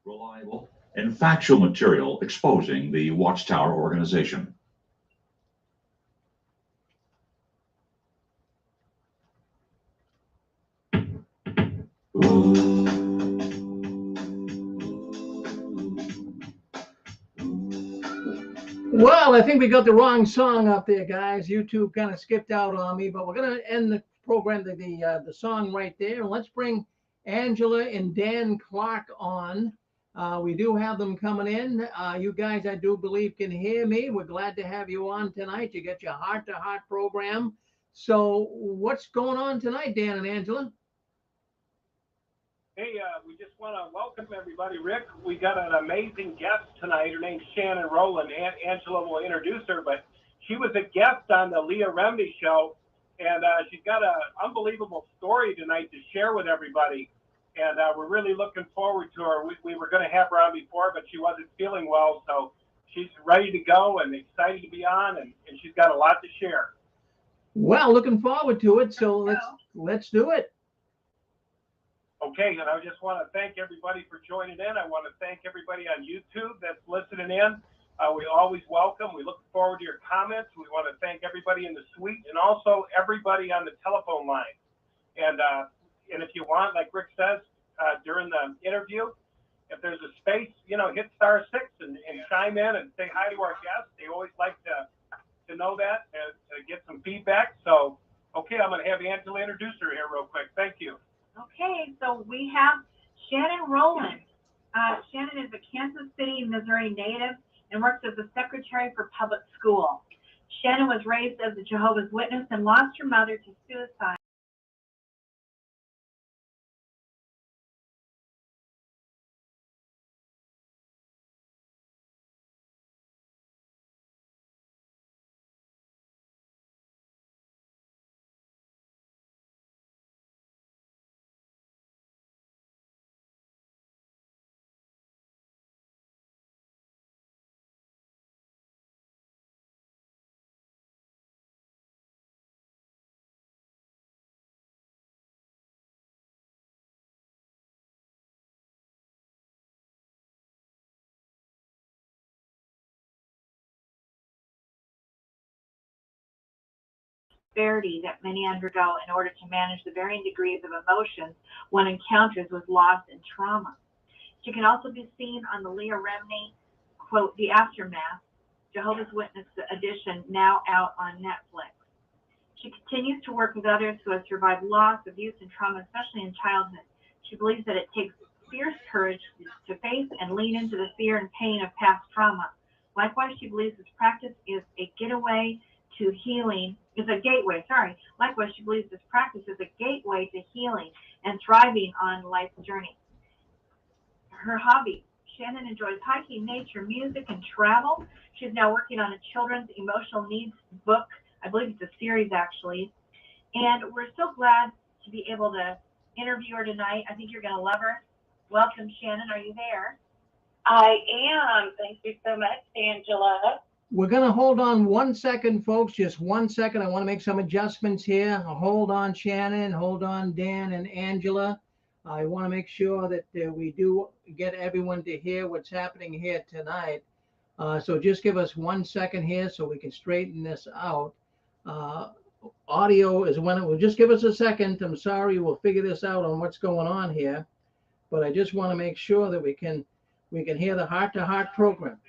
reliable, and factual material exposing the Watchtower organization. Well, I think we got the wrong song up there, guys. YouTube kind of skipped out on me, but we're going to end the program, the song right there. And let's bring Angela and Dan Clark on. We do have them coming in. You guys, I do believe, can hear me. We're glad to have you on tonight. You get your heart-to-heart program. So what's going on tonight, Dan and Angela? Hey, we just want to welcome everybody. Rick, we got an amazing guest tonight. Her name's Shannon Rowland. Angela will introduce her, but she was a guest on the Leah Remini show, and she's got an unbelievable story tonight to share with everybody. And we're really looking forward to her. We were going to have her on before, but she wasn't feeling well, so she's ready to go and excited to be on, and she's got a lot to share. Well, looking forward to it. So let's do it. Okay, and I just want to thank everybody for joining in. I want to thank everybody on YouTube that's listening in. We always welcome. We look forward to your comments. We want to thank everybody in the suite and also everybody on the telephone line. And if you want, like Rick says, during the interview, if there's a space, hit *6 and chime in and say hi to our guests. They always like to know that and to get some feedback. So, okay, I'm going to have Angela introduce her here real quick. Thank you. Okay, so we have Shannon Rowland. Shannon is a Kansas City, Missouri native and works as a secretary for public school. Shannon was raised as a Jehovah's Witness and lost her mother to suicide. That many undergo in order to manage the varying degrees of emotions one encounters with loss and trauma. She can also be seen on the Leah Remini, quote, The Aftermath, Jehovah's Witness edition, now out on Netflix. She continues to work with others who have survived loss, abuse, and trauma, especially in childhood. She believes that it takes fierce courage to face and lean into the fear and pain of past trauma. Likewise, she believes this practice is a gateway to healing. Likewise, she believes this practice is a gateway to healing and thriving on life's journey. Her hobby: Shannon enjoys hiking, nature, music, and travel. She's now working on a children's emotional needs book. I believe it's a series, actually. And we're so glad to be able to interview her tonight. I think you're going to love her. Welcome, Shannon. Are you there? I am. Thank you so much, Angela. We're going to hold on 1 second, folks. Just 1 second. I want to make some adjustments here. Hold on, Shannon. Hold on, Dan and Angela. I want to make sure that we do get everyone to hear what's happening here tonight. So just give us 1 second here so we can straighten this out. Audio is when it will just give us a second. I'm sorry, we'll figure this out on what's going on here. But I just want to make sure that we can hear the heart-to-heart program.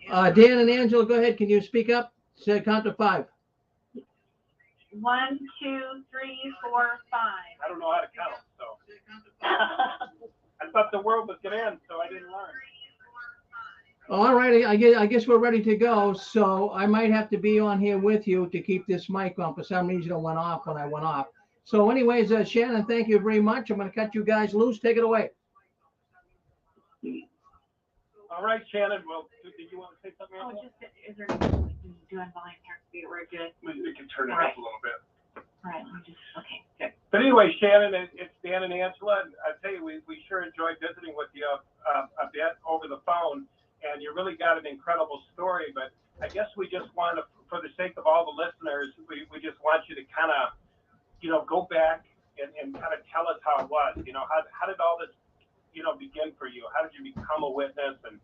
Dan and Angela, go ahead. Can you speak up? Say count to 5. 1, 2, 3, 4, 5. I don't know how to count, so. I thought the world was going to end, so I didn't learn. All right, I guess we're ready to go. So I might have to be on here with you to keep this mic on. For some reason, it went off when I went off. So anyways, Shannon, thank you very much. I'm going to cut you guys loose. Take it away. All right, Shannon. Well, did you want to say something else? Is there anything we can do on volume here? We're good. We can turn it up a little bit. All right. Okay, good. But anyway, Shannon, it's Dan and Angela. And I tell you, we sure enjoyed visiting with you a bit over the phone. And you really got an incredible story. But I guess we just want to, for the sake of all the listeners, we just want you to kind of, go back and kind of tell us how it was. You know, how did all this, you know, begin for you? How did you become a witness, and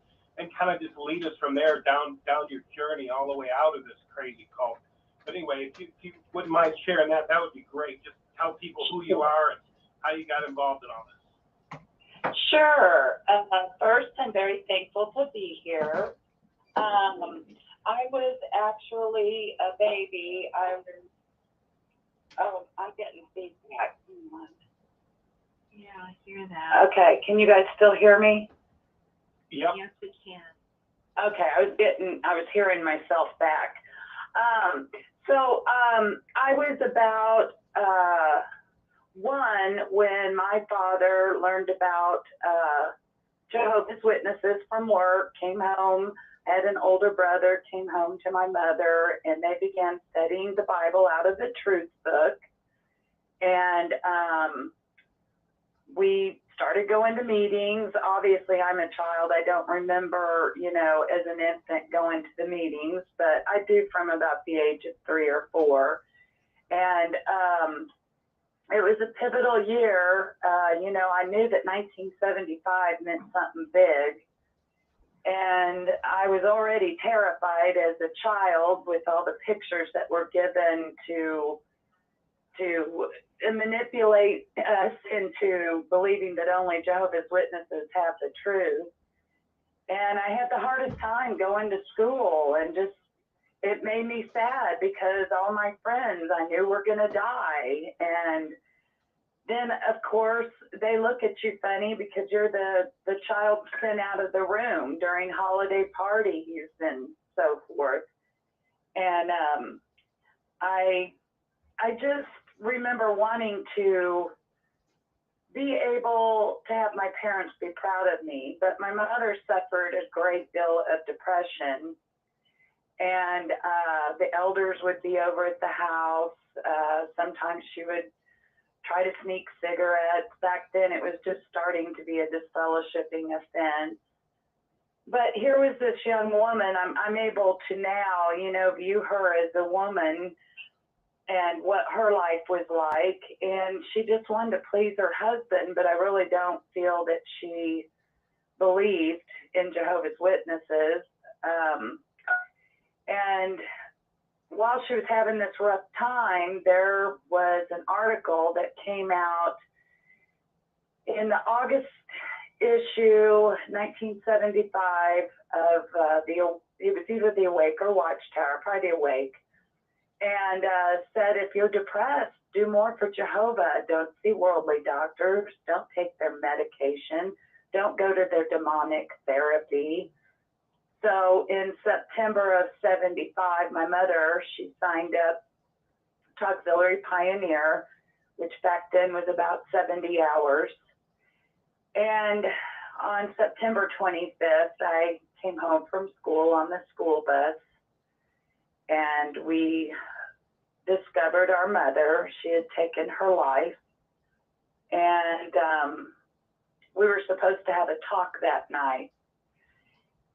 kind of just lead us from there down your journey all the way out of this crazy cult. But anyway, if you wouldn't mind sharing that, that would be great. Just tell people who you are and how you got involved in all this. Sure. First, I'm very thankful to be here. I was actually a baby. I'm getting feedback. Yeah, I hear that. Okay, can you guys still hear me? Yep. Yes, we can. Okay, I was hearing myself back. I was about one when my father learned about Jehovah's Witnesses from work, came home, had an older brother, came home to my mother, and they began studying the Bible out of the Truth Book. And we started going to meetings. Obviously, I'm a child. I don't remember, you know, as an infant going to the meetings, but I do from about the age of 3 or 4. And it was a pivotal year. You know, I knew that 1975 meant something big. And I was already terrified as a child with all the pictures that were given to manipulate us into believing that only Jehovah's Witnesses have the truth. And I had the hardest time going to school, and just, it made me sad because all my friends I knew were going to die. And then, of course, they look at you funny because you're the child sent out of the room during holiday parties and so forth. And I just remember wanting to be able to have my parents be proud of me, but my mother suffered a great deal of depression, and the elders would be over at the house. Sometimes she would try to sneak cigarettes. Back then it was just starting to be a disfellowshipping offense. But here was this young woman, I'm able to now, you know, view her as a woman and what her life was like. And she just wanted to please her husband, but I really don't feel that she believed in Jehovah's Witnesses. And while she was having this rough time, there was an article that came out in the August issue, 1975, of it was either the Awake or Watchtower, probably the Awake, and said, if you're depressed, do more for Jehovah. Don't see worldly doctors. Don't take their medication. Don't go to their demonic therapy. So in September of 75, my mother, she signed up to Auxiliary Pioneer, which back then was about 70 hours. And on September 25th, I came home from school on the school bus, and we discovered our mother. She had taken her life, and we were supposed to have a talk that night.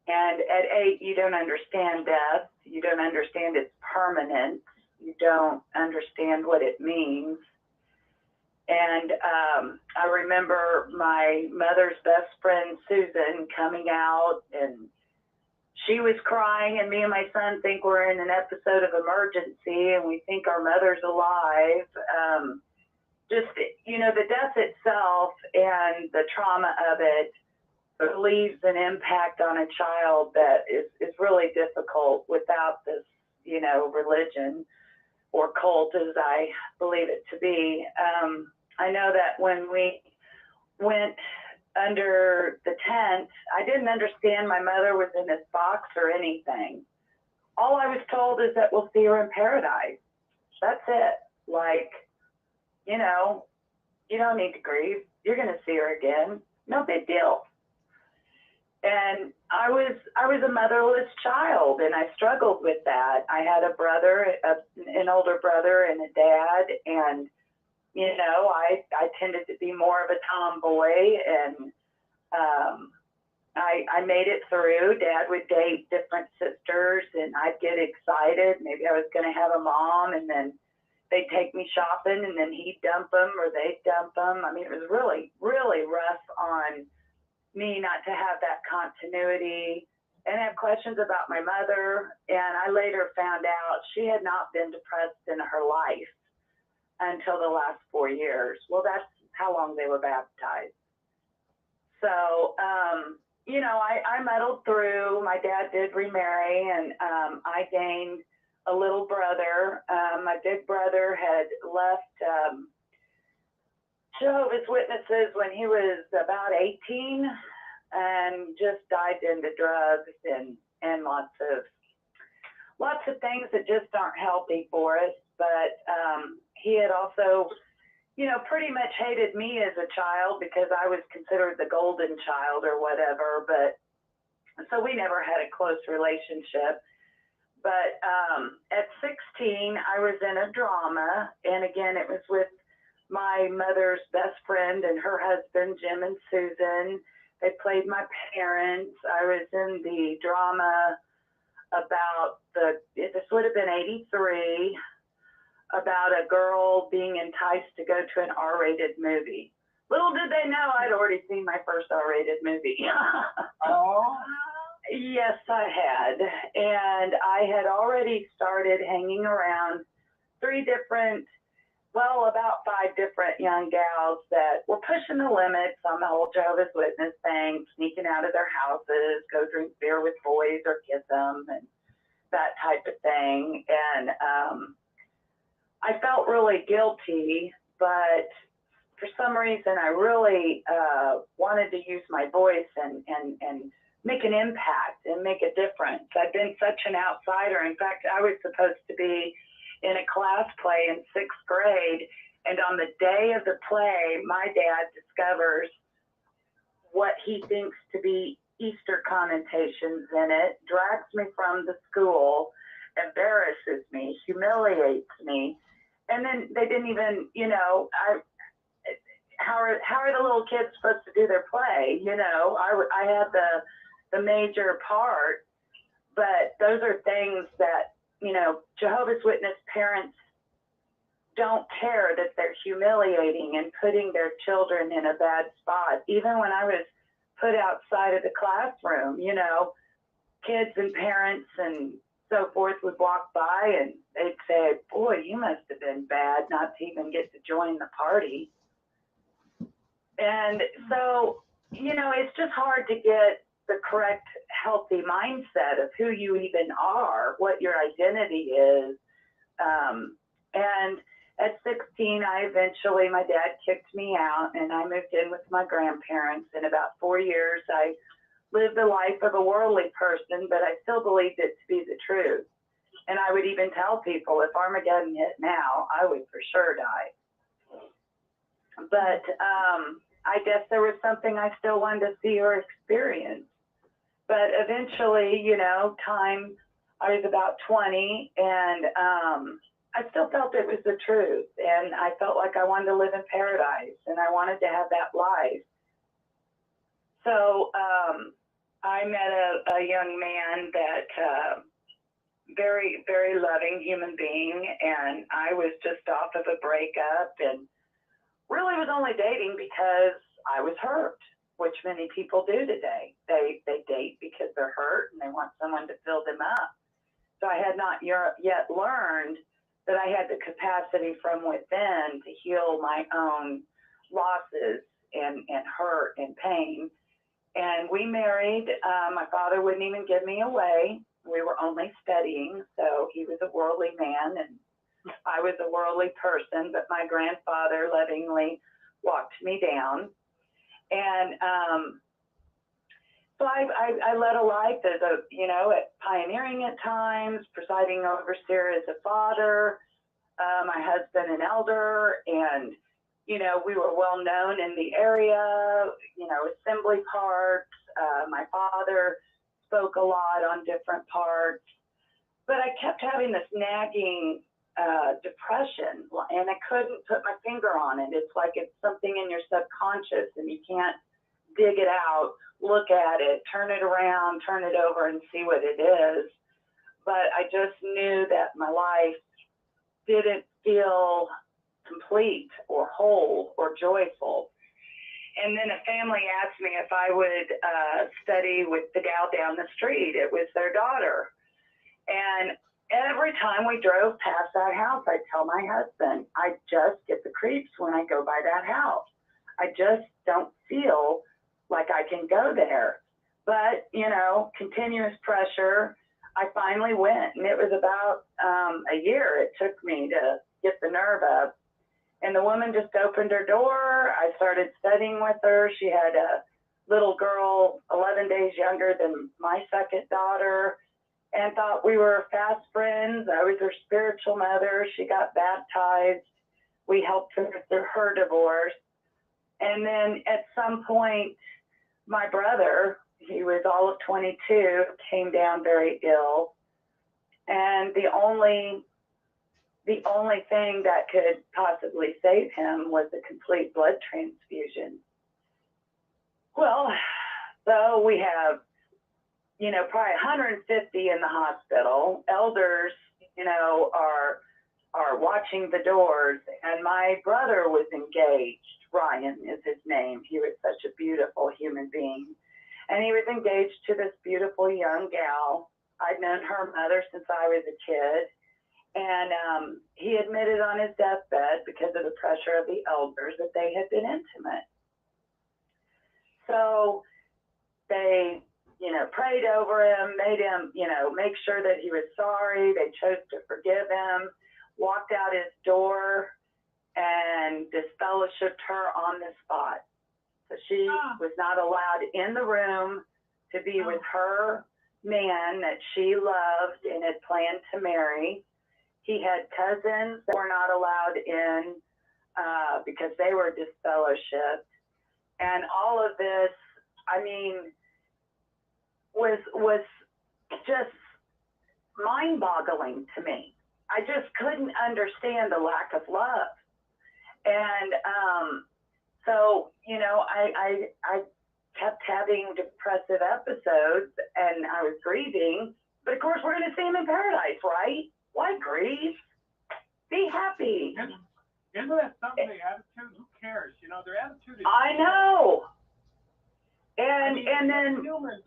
And at 8, you don't understand death. You don't understand its permanence. You don't understand what it means. And I remember my mother's best friend, Susan, coming out, and she was crying, and me and my son think we're in an episode of Emergency, and we think our mother's alive. Just, you know, the death itself and the trauma of it leaves an impact on a child that is really difficult without this, you know, religion or cult, as I believe it to be. I know that when we went under the tent, I didn't understand my mother was in this box or anything. All I was told is that we'll see her in paradise. That's it. Like, you know, you don't need to grieve. You're going to see her again. No big deal. And I was a motherless child, and I struggled with that. I had a brother, an older brother, and a dad, and you know, I tended to be more of a tomboy, and I made it through. Dad would date different sisters, and I'd get excited. Maybe I was going to have a mom, and then they'd take me shopping, and then he'd dump them or they'd dump them. I mean, it was really, really rough on me not to have that continuity and have questions about my mother. And I later found out she had not been depressed in her life until the last 4 years. Well, that's how long they were baptized. So, you know, I muddled through. My dad did remarry, and I gained a little brother. My big brother had left Jehovah's Witnesses when he was about 18 and just dived into drugs and lots of things that just aren't healthy for us. But he had also, you know, pretty much hated me as a child because I was considered the golden child or whatever. But so we never had a close relationship. But at 16, I was in a drama. And again, it was with my mother's best friend and her husband, Jim and Susan. They played my parents. I was in the drama about this would have been 83, about a girl being enticed to go to an R-rated movie. Little did they know I'd already seen my first R-rated movie. Oh. Yes, I had. And I had already started hanging around about 5 different young gals that were pushing the limits on the whole Jehovah's Witness thing, sneaking out of their houses, go drink beer with boys or kiss them, and that type of thing. And I felt really guilty, but for some reason I really wanted to use my voice and make an impact and make a difference. I've been such an outsider. In fact, I was supposed to be in a class play in 6th grade, and on the day of the play, my dad discovers what he thinks to be Easter connotations in it, drags me from the school, embarrasses me, humiliates me, and then they didn't even, you know, how are the little kids supposed to do their play? You know, I had the major part, but those are things that, you know, Jehovah's Witness parents don't care that they're humiliating and putting their children in a bad spot. Even when I was put outside of the classroom, you know, kids and parents and so forth would walk by and they'd say, boy, you must have been bad not to even get to join the party. And so, you know, it's just hard to get the correct, healthy mindset of who you even are, what your identity is. And at 16, my dad kicked me out and I moved in with my grandparents. In about 4 years, I lived the life of a worldly person, but I still believed it to be the truth. And I would even tell people, if Armageddon hit now, I would for sure die. But I guess there was something I still wanted to see or experience. But eventually, you know, I was about 20, and I still felt it was the truth. And I felt like I wanted to live in paradise, and I wanted to have that life. So I met a young man that, very, very loving human being, and I was just off of a breakup and really was only dating because I was hurt, which many people do today. They date because they're hurt and they want someone to fill them up. So I had not yet learned that I had the capacity from within to heal my own losses and hurt and pain. And we married. My father wouldn't even give me away. We were only studying, so he was a worldly man and I was a worldly person, but my grandfather lovingly walked me down. And so I led a life as at pioneering at times, presiding overseer as a father, my husband an elder, and, you know, we were well known in the area, you know, assembly parks. My father spoke a lot on different parts, but I kept having this nagging depression, and I couldn't put my finger on it. It's like it's something in your subconscious and you can't dig it out, look at it, turn it around, turn it over and see what it is. But I just knew that my life didn't feel complete or whole or joyful. And then a family asked me if I would study with the gal down the street. It was their daughter. And every time we drove past that house, I'd tell my husband, I just get the creeps when I go by that house. I just don't feel like I can go there. But, you know, continuous pressure, I finally went. And it was about a year it took me to get the nerve up. And the woman just opened her door. I started studying with her. She had a little girl 11 days younger than my second daughter, and thought we were fast friends. I was her spiritual mother. She got baptized. We helped her through her divorce. And then at some point, my brother, he was all of 22, came down very ill. And the only thing that could possibly save him was a complete blood transfusion. Well, so we have, you know, probably 150 in the hospital. Elders, you know, are watching the doors. And my brother was engaged. Ryan is his name. He was such a beautiful human being. And he was engaged to this beautiful young gal. I'd known her mother since I was a kid. And he admitted on his deathbed, because of the pressure of the elders, that they had been intimate. So they, you know, prayed over him, made him, you know, make sure that he was sorry. They chose to forgive him, walked out his door, and disfellowshipped her on the spot. So she was not allowed in the room to be with her man that she loved and had planned to marry. He had cousins that were not allowed in because they were disfellowshipped. And all of this, I mean, was just mind-boggling to me. I just couldn't understand the lack of love. And so, you know, I kept having depressive episodes, and I was grieving. But of course, we're going to see him in paradise, right? Why grieve? Be happy. Isn't that something, the attitude? Who cares? You know, their attitude is... I know. And, I mean, and then... humans.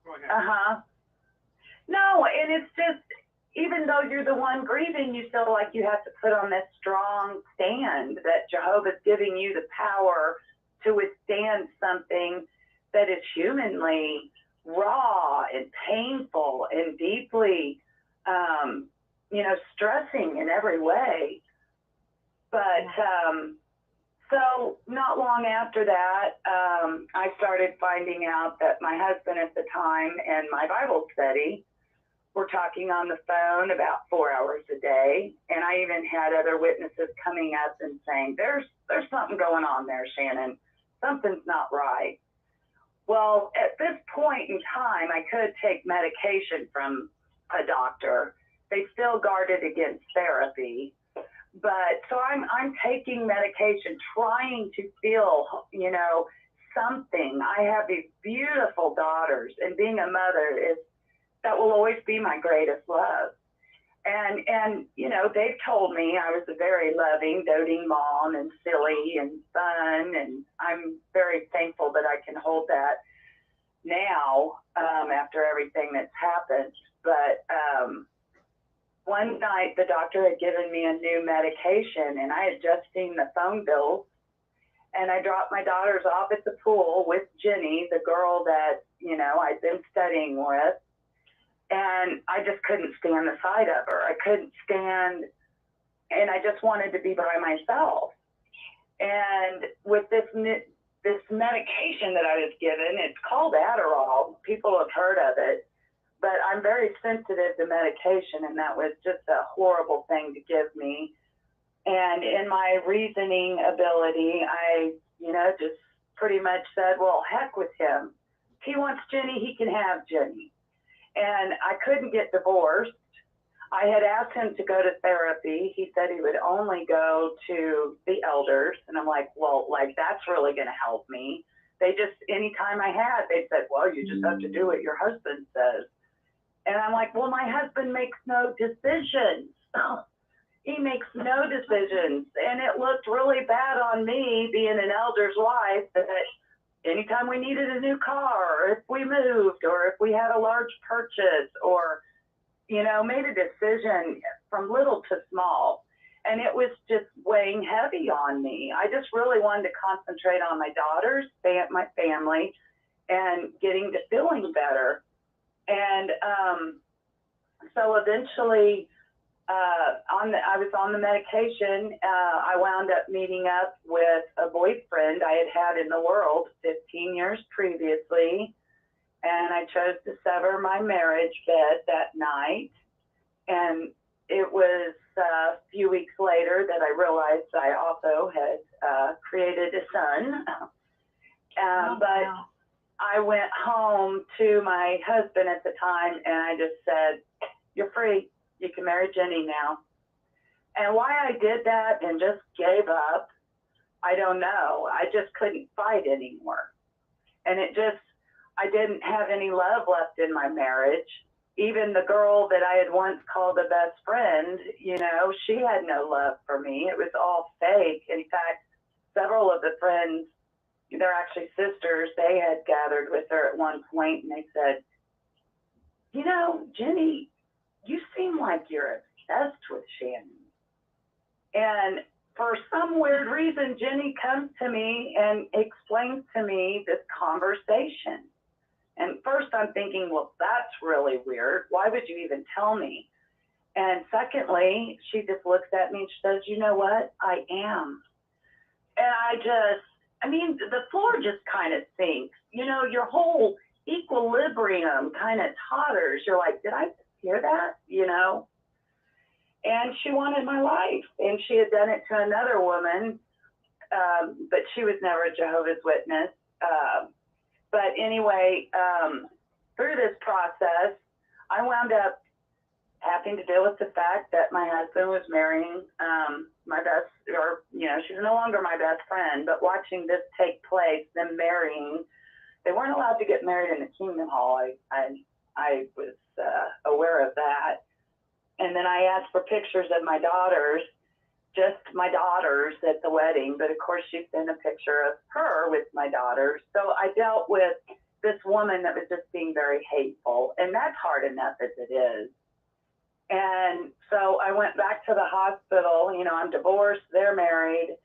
Go ahead. Uh-huh. No, and it's just, even though you're the one grieving, you feel like you have to put on this strong stand that Jehovah's giving you the power to withstand something that is humanly raw and painful and deeply, you know, stressing in every way. But so not long after that, I started finding out that my husband at the time and my Bible study were talking on the phone about 4 hours a day. And I even had other witnesses coming up and saying, there's something going on there, Shannon. Something's not right. Well, at this point in time, I could take medication from a doctor. They still guarded against therapy. But so I'm taking medication, trying to feel, you know, something. I have these beautiful daughters, and being a mother that will always be my greatest love. And you know, they've told me I was a very loving, doting mom and silly and fun, and I'm very thankful that I can hold that now after everything that's happened. But one night the doctor had given me a new medication, and I had just seen the phone bill, and I dropped my daughters off at the pool with Jenny, the girl that, you know, I'd been studying with. And I just couldn't stand the sight of her. I couldn't stand, and I just wanted to be by myself. And with this medication that I was given, it's called Adderall. People have heard of it, but I'm very sensitive to medication, and that was just a horrible thing to give me. And in my reasoning ability, I, you know, just pretty much said, well, heck with him. If he wants Jenny, he can have Jenny. And I couldn't get divorced. I had asked him to go to therapy. He said he would only go to the elders. And I'm like, well, like, that's really going to help me. They just, anytime I had, they said, well, you just have to do what your husband says. And I'm like, well, my husband makes no decisions. He makes no decisions. And it looked really bad on me being an elder's wife that anytime we needed a new car, or if we moved, or if we had a large purchase, or, you know, made a decision from little to small. And it was just weighing heavy on me. I just really wanted to concentrate on my daughters, my family, and getting to feeling better. And so eventually, I was on the medication. I wound up meeting up with a boyfriend I had had in the world 15 years previously, and I chose to sever my marriage bed that night. And it was a few weeks later that I realized I also had created a son. But I went home to my husband at the time, and I just said, "You're free. You can marry Jenny now." And why I did that and just gave up, I don't know. I just couldn't fight anymore. And I didn't have any love left in my marriage. Even the girl that I had once called a best friend, you know, she had no love for me. It was all fake. In fact, several of the friends, they're actually sisters, they had gathered with her at one point, and they said, "You know, Jenny, you seem like you're obsessed with Shannon." And for some weird reason, Jenny comes to me and explains to me this conversation. And first I'm thinking, well, that's really weird. Why would you even tell me? And secondly, she just looks at me and she says, "You know what? I am." And the floor just kind of sinks. You know, your whole equilibrium kind of totters. You're like, did I hear that? You know? And she wanted my life. And she had done it to another woman, but she was never a Jehovah's Witness. But anyway, through this process, I wound up having to deal with the fact that my husband was marrying she's no longer my best friend, but watching this take place, them marrying, they weren't allowed to get married in the Kingdom Hall. I was aware of that. And then I asked for pictures of my daughters, just my daughters at the wedding, but of course she sent a picture of her with my daughters. So I dealt with this woman that was just being very hateful, and that's hard enough as it is. And so I went back to the hospital. You know, I'm divorced, they're married.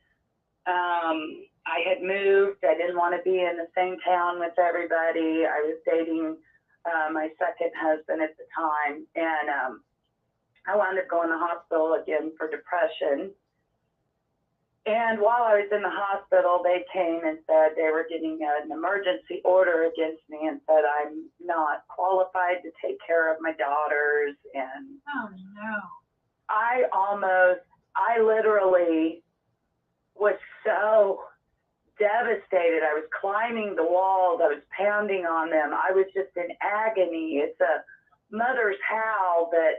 I had moved. I didn't want to be in the same town with everybody. I was dating my second husband at the time, and I wound up going to the hospital again for depression. And while I was in the hospital, they came and said they were getting an emergency order against me and said I'm not qualified to take care of my daughters. And Oh, no. I literally was so devastated. I was climbing the walls. I was pounding on them. I was just in agony. It's a mother's howl that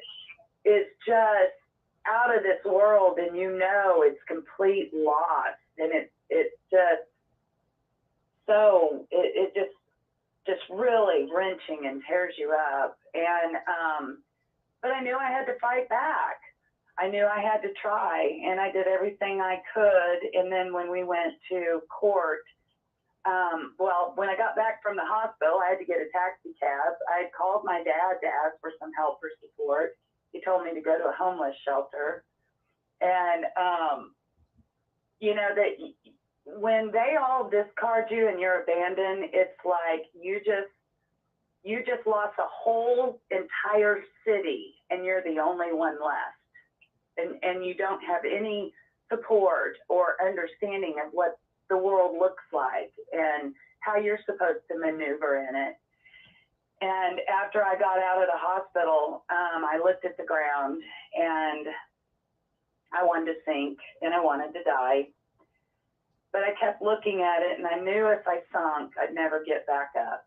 is just out of this world, and you know it's complete loss, and it's just so it just really wrenching and tears you up. And but I knew I had to fight back. I knew I had to try, and I did everything I could. And then when we went to court, when I got back from the hospital, I had to get a taxi cab. I had called my dad to ask for some help or support. He told me to go to a homeless shelter. And, you know, that when they all discard you and you're abandoned, it's like you just lost a whole entire city and you're the only one left. And you don't have any support or understanding of what the world looks like and how you're supposed to maneuver in it. And after I got out of the hospital, I looked at the ground and I wanted to sink and I wanted to die. But I kept looking at it and I knew if I sunk, I'd never get back up.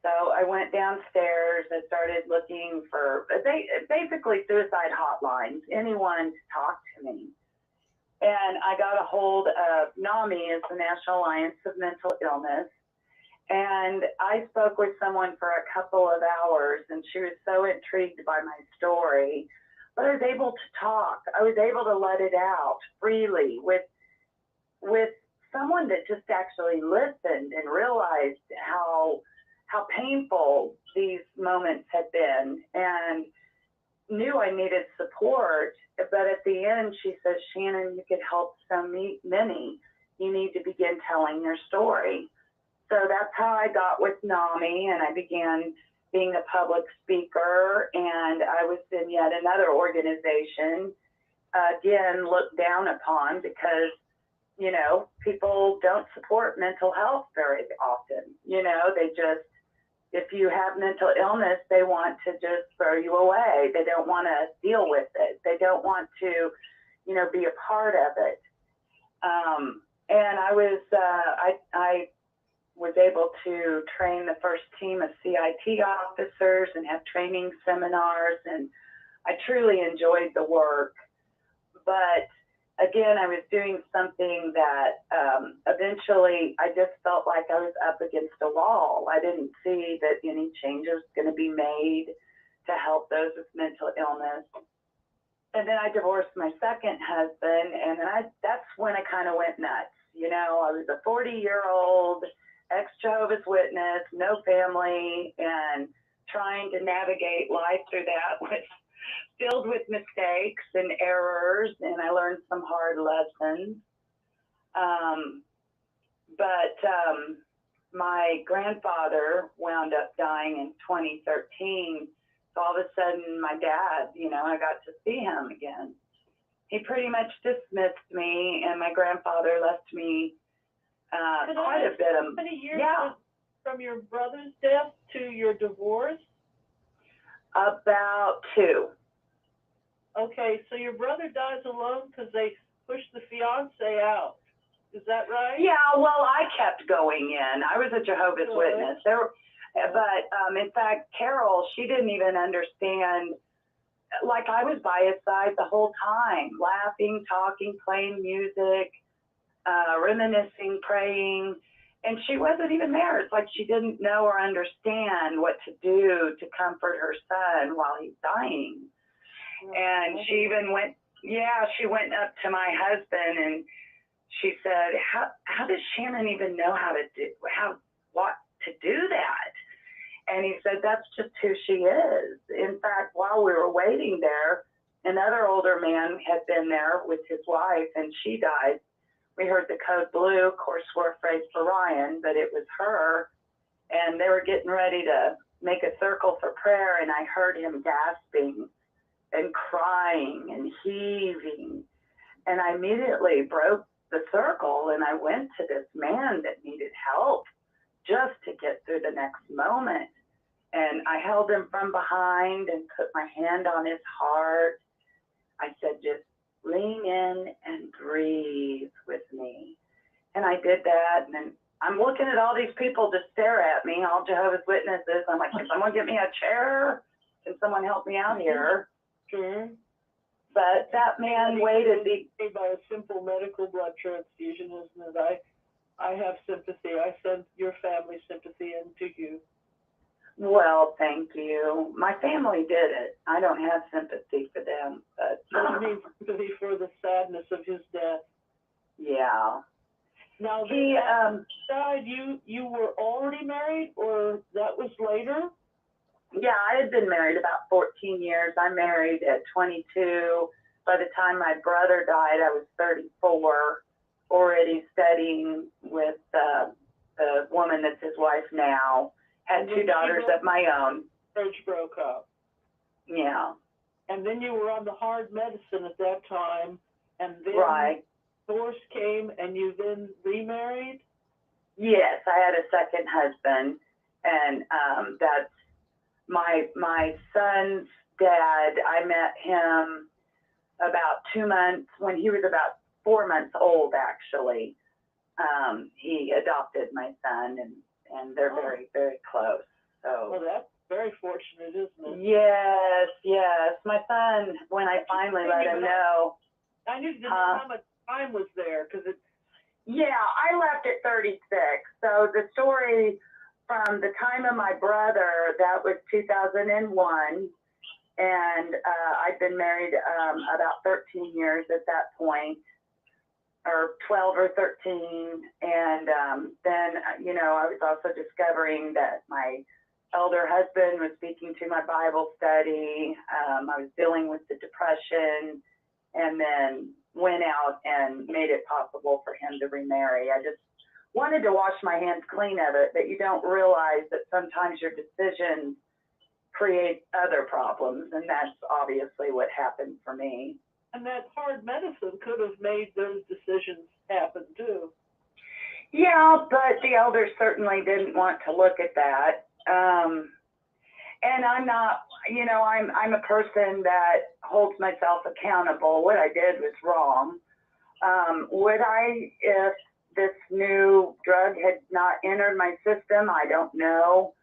So I went downstairs and started looking for basically suicide hotlines, anyone to talk to me. And I got a hold of NAMI, it's the National Alliance of Mental Illness. And I spoke with someone for a couple of hours, and she was so intrigued by my story. but I was able to talk. I was able to let it out freely with someone that just actually listened and realized how painful these moments had been and knew I needed support. But at the end, she says, Shannon, you could help so many. You need to begin telling your story. So that's how I got with NAMI, and I began being a public speaker, and I was in yet another organization, again, looked down upon because, you know, people don't support mental health very often. You know, they just, if you have mental illness, they want to just throw you away. They don't want to deal with it. They don't want to, you know, be a part of it. And I was able to train the first team of CIT officers and have training seminars, and I truly enjoyed the work. But again, I was doing something that eventually I just felt like I was up against a wall. I didn't see that any changes going to be made to help those with mental illness. And then I divorced my second husband, and then that's when I kind of went nuts. You know, I was a 40-year-old ex-Jehovah's Witness, no family, and trying to navigate life through that was filled with mistakes and errors, and I learned some hard lessons. My grandfather wound up dying in 2013. So all of a sudden, my dad, you know, I got to see him again. He pretty much dismissed me, and my grandfather left me quite a bit of. How many years Yeah. from your brother's death to your divorce? About 2. Okay, so your brother dies alone because they pushed the fiance out. Is that right? Yeah, well, I kept going in. I was a Jehovah's Good. Witness. In fact, Carol, she didn't even understand. Like, I was by his side the whole time, laughing, talking, playing music, reminiscing, praying, and she wasn't even there. It's like she didn't know or understand what to do to comfort her son while he's dying. And she even went up to my husband and she said, how does Shannon even know what to do that? And he said, that's just who she is. In fact, while we were waiting there, another older man had been there with his wife and she died. We heard the code blue. Of course, we're afraid for Ryan, but it was her. And they were getting ready to make a circle for prayer, and I heard him gasping and crying and heaving. And I immediately broke the circle, and I went to this man that needed help just to get through the next moment. And I held him from behind and put my hand on his heart. I said, just lean in and breathe with me. And I did that. And then I'm looking at all these people just stare at me, all Jehovah's Witnesses. I'm like, can someone get me a chair? Can someone help me out here? Sure. But that man waited. By a simple medical blood transfusion, isn't it? I have sympathy. I send your family sympathy into you. Well, thank you. My family did it. I don't have sympathy for them, but I mean sympathy for the sadness of his death. yeah. Now, He died. You were already married, or that was later? Yeah, I had been married about 14 years. I married at 22. By the time my brother died, I was 34, already studying with the woman that's his wife now. Had 2 daughters of my own. Marriage broke up. Yeah. And then you were on the hard medicine at that time, and then Right. divorce came, and you then remarried? Yes, I had a second husband, and that's my son's dad. I met him about 2 months, when he was about 4 months old, actually. He adopted my son, and they're very, very close. So. Well, that's very fortunate, isn't it? Yes, yes. My son, when I finally let him know. I need to know how much time was there, because it's. Yeah, I left at 36. So the story from the time of my brother, that was 2001. And I'd been married about 13 years at that point, or 12 or 13. And then, you know, I was also discovering that my elder husband was speaking to my Bible study. I was dealing with the depression, and then went out and made it possible for him to remarry. I just wanted to wash my hands clean of it, but you don't realize that sometimes your decisions create other problems, and that's obviously what happened for me. And that hard medicine could have made those decisions happen too. Yeah, but the elders certainly didn't want to look at that. And I'm not, you know, I'm a person that holds myself accountable. What I did was wrong. Would I, if this new drug had not entered my system? I don't know.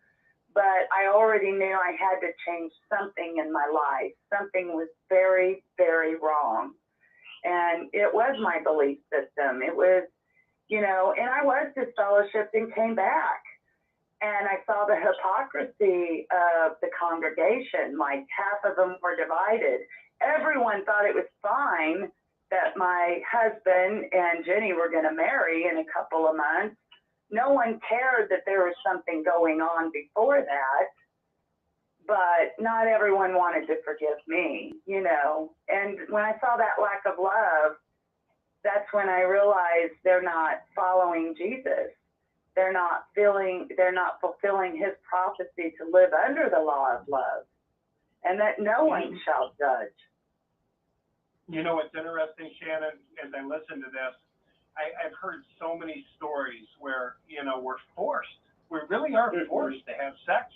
But I already knew I had to change something in my life. Something was very, very wrong. And it was my belief system. It was, you know, and I was disfellowshipped and came back. And I saw the hypocrisy of the congregation. Like, half of them were divided. Everyone thought it was fine that my husband and Jenny were going to marry in a couple of months. No one cared that there was something going on before that. But not everyone wanted to forgive me, you know. And when I saw that lack of love, that's when I realized they're not following Jesus. They're not fulfilling his prophecy to live under the law of love, and that no one shall judge. You know what's interesting, Shannon, as I listen to this, I've heard so many stories where, you know, we're forced. We really are forced to have sex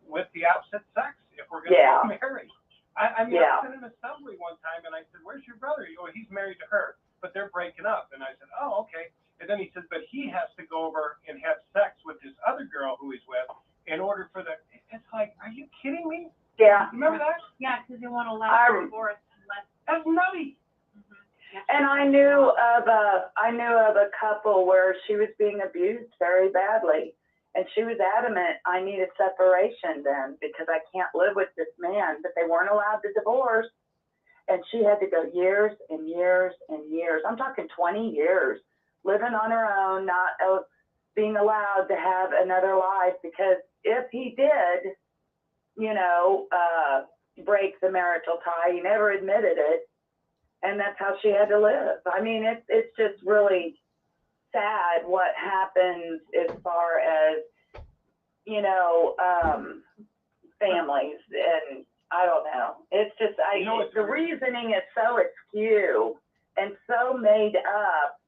with the opposite sex if we're going to get married. I mean, I was in an assembly one time, and I said, "Where's your brother?" Oh, he's married to her, but they're breaking up. And I said, "Oh, okay." And then he says, "But he has to go over and have sex with this other girl who he's with in order for the." It's like, are you kidding me? Yeah. Remember that? Yeah, because they want to allow divorce unless. That's nutty. And I knew of a couple where she was being abused very badly, and she was adamant, "I need a separation then because I can't live with this man." But they weren't allowed to divorce, and she had to go years and years and years. I'm talking 20 years. Living on her own, not being allowed to have another life, because if he did, you know, break the marital tie, he never admitted it, and that's how she had to live. I mean, it's just really sad what happens as far as, you know, families, and I don't know. It's just, the reasoning is so askew and so made up.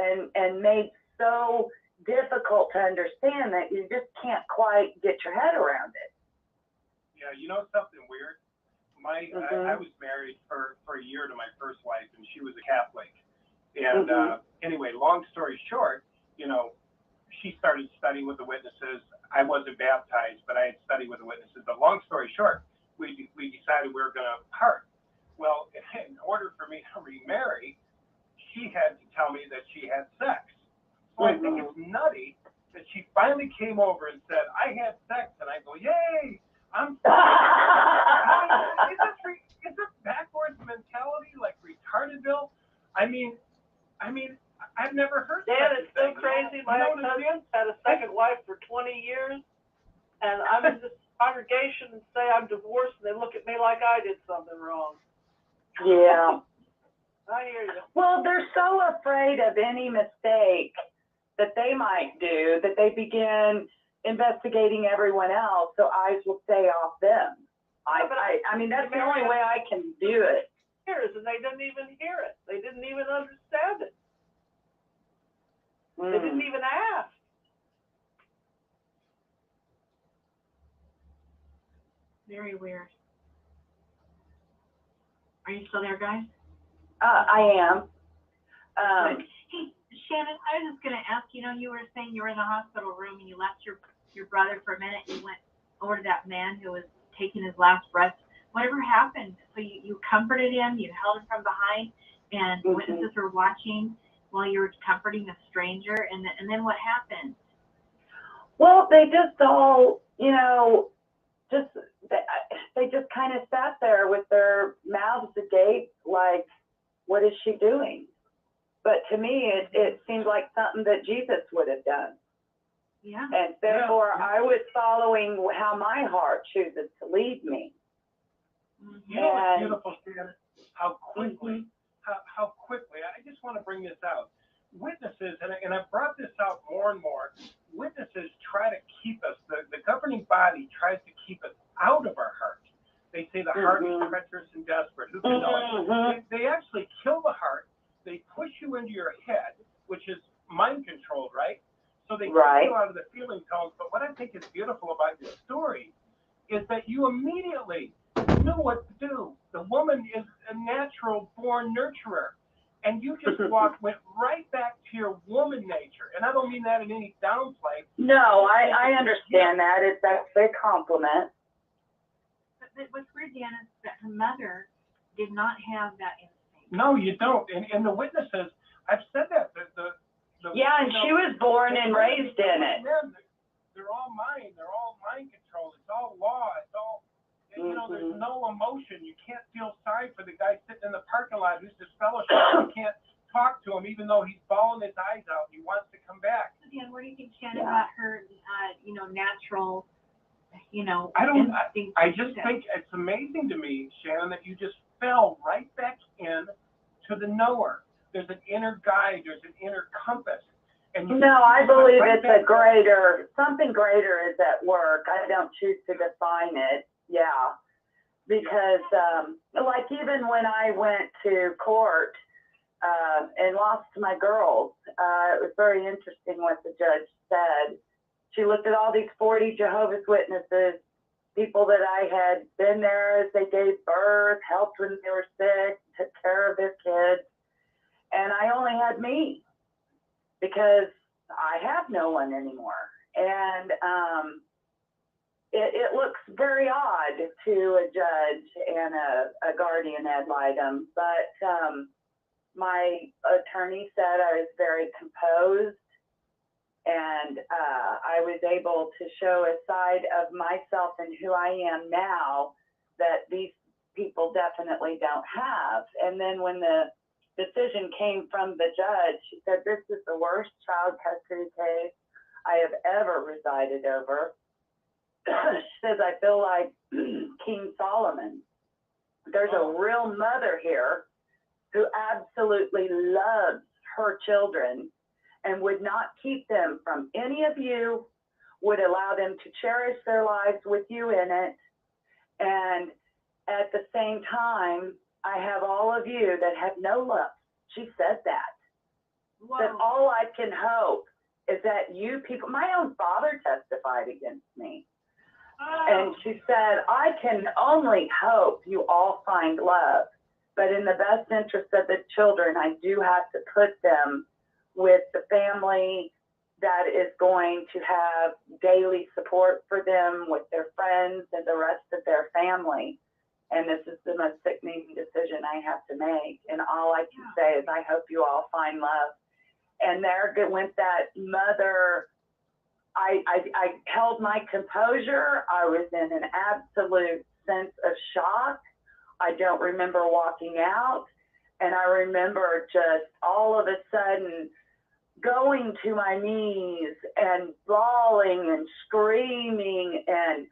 And made so difficult to understand that you just can't quite get your head around it. Yeah, you know something weird? I was married for a year to my first wife, and she was a Catholic. And anyway, long story short, you know, she started studying with the witnesses. I wasn't baptized, but I had studied with the witnesses. But long story short, we decided we were going to part. Well, in order for me to remarry, she had to tell me that she had sex. So I think it's nutty that she finally came over and said, "I had sex," and I go, "Yay, I'm sorry." Is this backwards mentality, like retardedville? I mean, I've never heard that. Dan, it's so crazy. My ex-husband had a second wife for 20 years, and I'm in this congregation and say I'm divorced, and they look at me like I did something wrong. Yeah. I hear you. Well, they're so afraid of any mistake that they might do that they begin investigating everyone else, so eyes will stay off them. I mean, that's the only way I can view it. And they didn't even hear it. They didn't even understand it. They didn't even ask. Very weird. Are you still there, guys? I am. Hey, Shannon, I was just going to ask, you know, you were saying you were in the hospital room and you left your brother for a minute. You went over to that man who was taking his last breath. Whatever happened? So you comforted him, you held him from behind, and witnesses were watching while you were comforting a stranger, and then what happened? Well, they just all, you know, just, they just kind of sat there with their mouths agape, like, what is she doing? But to me, it seemed like something that Jesus would have done. Yeah. And therefore, Yeah. I was following how my heart chooses to lead me. You know what's And- beautiful, Stan? How quickly, how quickly, I just want to bring this out. Witnesses, and I've brought this out more and more, witnesses try to keep us, the governing body tries to keep us out of our heart. They say the heart is treacherous and desperate. Who can know it? They actually kill the heart. They push you into your head, which is mind controlled, right? So they Right. take you out of the feeling tones. But what I think is beautiful about your story is that you immediately knew what to do. The woman is a natural born nurturer. And you just went right back to your woman nature. And I don't mean that in any downplay. No, I understand that. It's actually a compliment. But what's weird, Dan, is that her mother did not have that instinct. No, you don't. And the witnesses, I've said that. Yeah, and she was born and raised in it. They're all mind. They're all mind control. It's all law. It's all, you know, there's no emotion. You can't feel sorry for the guy sitting in the parking lot who's disfellowship. You can't talk to him even though he's bawling his eyes out. He wants to come back. So, Dan, where do you think Shannon got her, natural, instinct? I just think it's amazing to me, Shannon, that you just fell right back in to the knower. There's an inner guide. There's an inner compass. And No, I believe it's something greater is at work. I don't choose to define it. Yeah. Because, like even when I went to court, and lost my girls, it was very interesting what the judge said. She looked at all these 40 Jehovah's Witnesses, people that I had been there as they gave birth, helped when they were sick, took care of their kids. And I only had me because I have no one anymore. And it looks very odd to a judge and a guardian ad litem, but my attorney said I was very composed, and I was able to show a side of myself and who I am now that these people definitely don't have. And then when the decision came from the judge, she said, "This is the worst child custody case I have ever resided over." She says, "I feel like King Solomon. There's a real mother here who absolutely loves her children and would not keep them from any of you, would allow them to cherish their lives with you in it. And at the same time, I have all of you that have no love." She said that. Whoa. That all I can hope is that you people, my own father testified against me. And she said, "I can only hope you all find love. But in the best interest of the children, I do have to put them with the family that is going to have daily support for them with their friends and the rest of their family. And this is the most sickening decision I have to make. And all I can say is I hope you all find love." And there went that mother. I held my composure. I was in an absolute sense of shock. I don't remember walking out. And I remember just all of a sudden going to my knees and bawling and screaming. And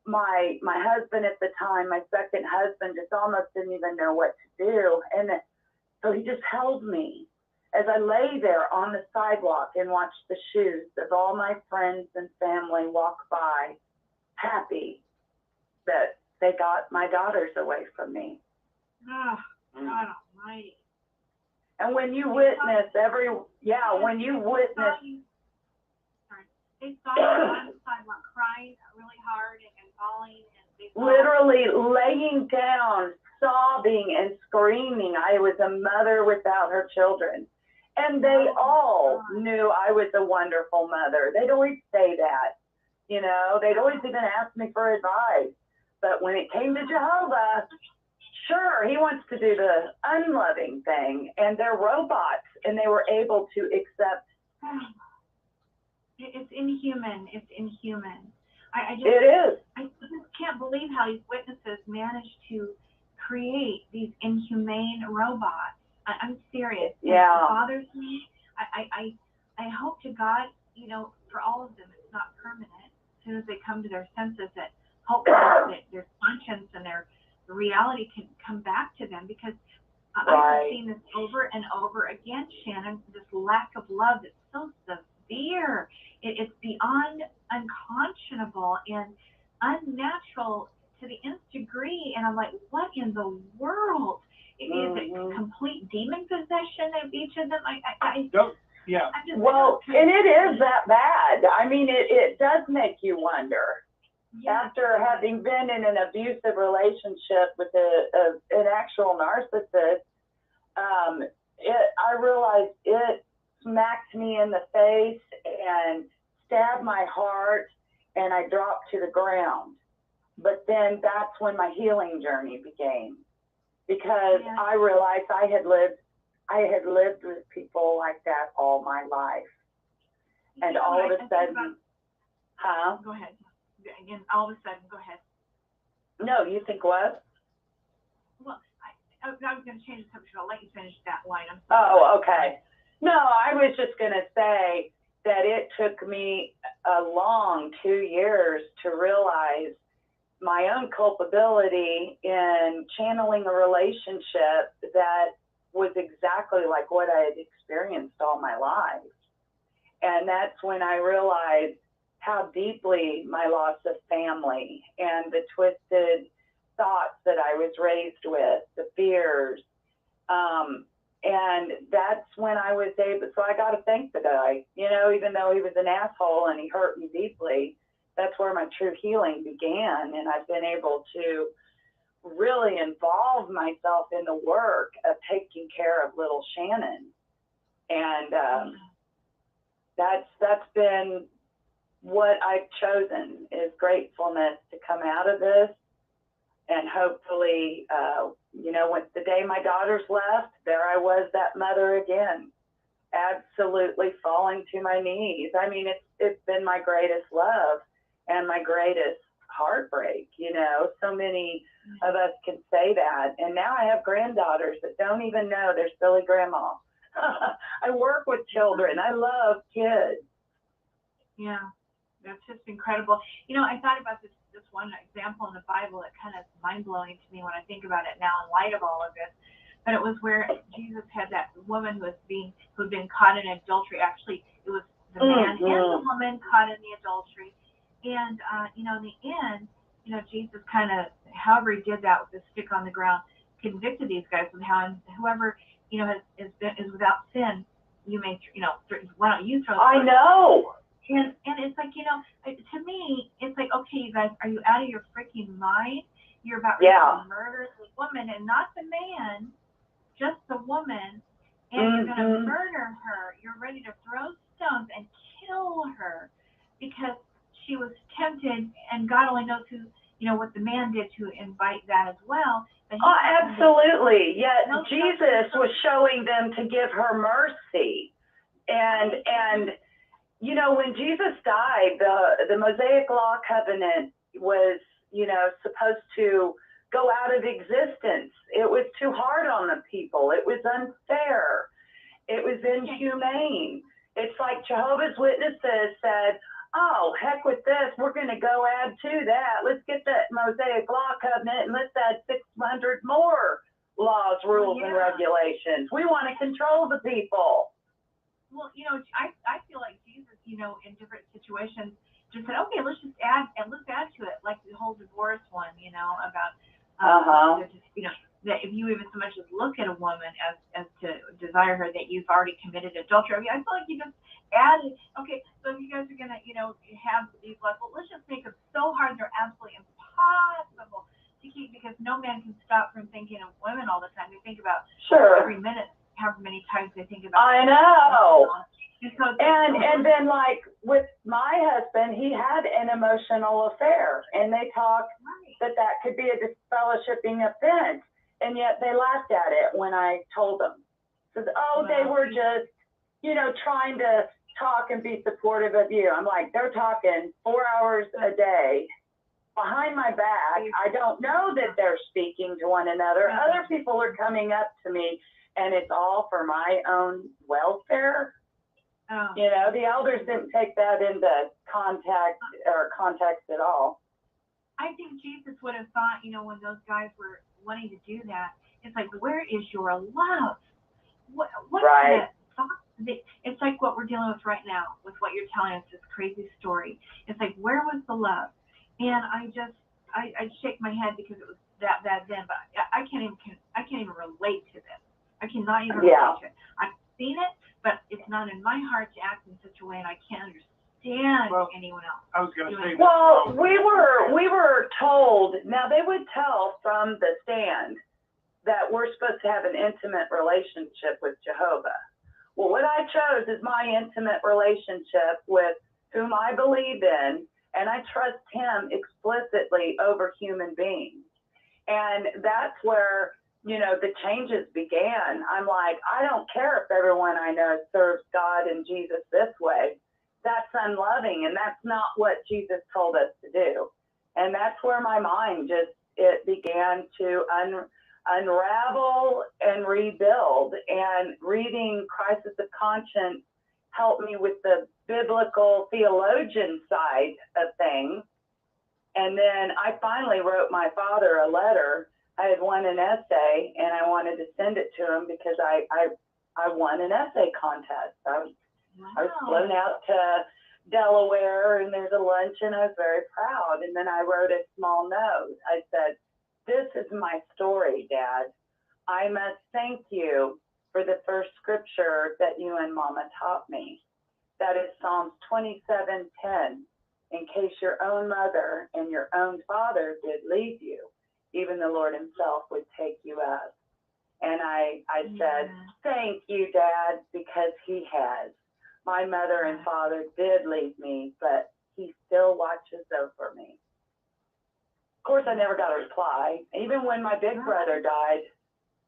my husband at the time, my second husband, just almost didn't even know what to do. And so he just held me as I lay there on the sidewalk and watched the shoes of all my friends and family walk by, happy that they got my daughters away from me. Oh, God almighty. And when you witness when you witness, They saw you on the sidewalk crying really hard and bawling, and they saw literally laying down, sobbing and screaming. I was a mother without her children. And they all knew I was a wonderful mother. They'd always say that, they'd always even ask me for advice. But when it came to Jehovah, sure, he wants to do the unloving thing, and they're robots, and they were able to accept. It's inhuman. It's inhuman. I just, It is. I just can't believe how these witnesses managed to create these inhumane robots. I'm serious. Yeah. It bothers me. I hope to God, you know, for all of them, it's not permanent. As soon as they come to their senses, that hopefully that their conscience and their reality can come back to them, because I've seen this over and over again, Shannon, this lack of love that's so severe. It's beyond unconscionable and unnatural to the nth degree. And I'm like, what in the world? Is it complete demon possession of each of them? Yeah. I'm just, Well, and it is that bad. I mean, it does make you wonder. yeah. After having been in an abusive relationship with an actual narcissist, I realized it smacked me in the face and stabbed my heart, and I dropped to the ground. But then that's when my healing journey began, because Yeah. I realized I had lived with people like that all my life. And You know, all of I a think sudden, go ahead. Again, all of a sudden, go ahead. No, you think what? Well, I was going to change the subject. I'll let you finish that line. I'm Oh, okay. No, I was just going to say that it took me a long 2 years to realize my own culpability in channeling a relationship that was exactly like what I had experienced all my life. And that's when I realized how deeply my loss of family and the twisted thoughts that I was raised with, the fears, and that's when I was able, so I got to thank the guy, you know, even though he was an asshole and he hurt me deeply, that's where my true healing began. And I've been able to really involve myself in the work of taking care of little Shannon. And that's been what I've chosen, is gratefulness to come out of this. And hopefully, you know, when the day my daughters left, there I was, that mother again, absolutely falling to my knees. I mean, it's been my greatest love and my greatest heartbreak, you know. So many of us can say that. And now I have granddaughters that don't even know they're silly grandma. I work with children. I love kids. Yeah, that's just incredible. You know, I thought about this one example in the Bible that kind of mind-blowing to me when I think about it now in light of all of this. But it was where Jesus had that woman who'd been caught in adultery. Actually, it was the man and the woman caught in the adultery. And, you know, in the end, you know, Jesus kind of, however he did that with the stick on the ground, convicted these guys with how whoever, you know, is without sin, you may, you know, why don't you throw? I know. And it's like, you know, to me, it's like, okay, you guys, are you out of your freaking mind? You're about ready to murder the woman and not the man, just the woman, and you're going to murder her. You're ready to throw stones and kill her because she was tempted, and God only knows who, you know, what the man did to invite that as well. Oh, absolutely. Yet Jesus was showing them to give her mercy. And you know, when Jesus died, the Mosaic Law covenant was, you know, supposed to go out of existence. It was too hard on the people. It was unfair. It was inhumane. It's like Jehovah's Witnesses said, oh, heck with this. We're going to go add to that. Let's get that Mosaic Law covenant and let's add 600 more laws, rules, and regulations. We want to control the people. Well, you know, I feel like Jesus, you know, in different situations, just said, okay, let's add to it, like the whole divorce one, you know, about, you know, that if you even so much as look at a woman as to desire her, that you've already committed adultery. I mean, I feel like you just added, okay, so if you guys are going to, you know, have these laws, well, let's just make them so hard they're absolutely impossible to keep, because no man can stop from thinking of women all the time. They think about every minute, however many times they think about. I know. And then like with my husband, he had an emotional affair, and they talked that could be a disfellowshipping offense, and yet they laughed at it when I told them. Said, oh, they were just, you know, trying to talk and be supportive of you. I'm like, they're talking 4 hours a day behind my back. I don't know that they're speaking to one another. Other people are coming up to me, and it's all for my own welfare. Oh. You know, the elders didn't take that into context at all. I think Jesus would have thought, you know, when those guys were wanting to do that, it's like, where is your love? What Right. It's like what we're dealing with right now with what you're telling us, this crazy story. It's like, where was the love? And I shake my head because it was that bad then, but I can't even relate to this. I cannot even relate to it. I've seen it, but it's not in my heart to act in such a way, and I can't understand anyone else. I was going to say. Well, we were told, now they would tell from the stand that we're supposed to have an intimate relationship with Jehovah. Well, what I chose is my intimate relationship with whom I believe in, and I trust him explicitly over human beings. And that's where, you know, the changes began. I'm like, I don't care if everyone I know serves God and Jesus this way. That's unloving, and that's not what Jesus told us to do. And that's where my mind it began to unravel and rebuild. And reading Crisis of Conscience helped me with the biblical theologian side of things. And then I finally wrote my father a letter. I had won an essay, and I wanted to send it to him because I won an essay contest. I was flown out to Delaware, and there's a luncheon. I was very proud. And then I wrote a small note. I said, "This is my story, Dad. I must thank you for the first scripture that you and Mama taught me. That is Psalms 27:10. In case your own mother and your own father did leave you, even the Lord himself would take you up." And I said, "Thank you, Dad, because he has. My mother and father did leave me, but he still watches over me." Of course, I never got a reply. Even when my big brother died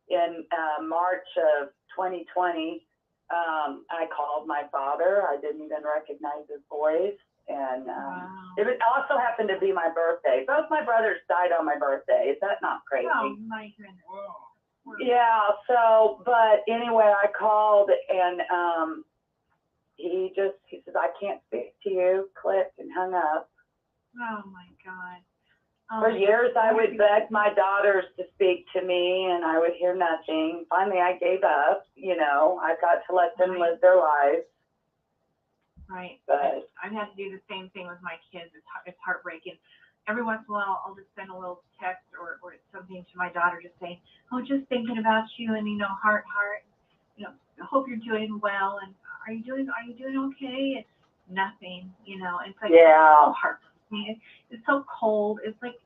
in March of 2020, I called my father. I didn't even recognize his voice. And it also happened to be my birthday. Both my brothers died on my birthday. Is that not crazy? Oh, my goodness. Whoa. Yeah, so, but anyway, I called, and he says, "I can't speak to you," clicked and hung up. Oh, my God. For years, I would beg my daughters to speak to me, and I would hear nothing. Finally, I gave up. You know, I got to let them live their lives. Right. But I've had to do the same thing with my kids. It's heartbreaking. Every once in a while, I'll just send a little text or something to my daughter, just saying, "Oh, just thinking about you, and, you know, heart, you know, I hope you're doing well, and are you doing okay?" It's nothing, you know. It's like, it's so heartbreaking. It's so cold. It's like,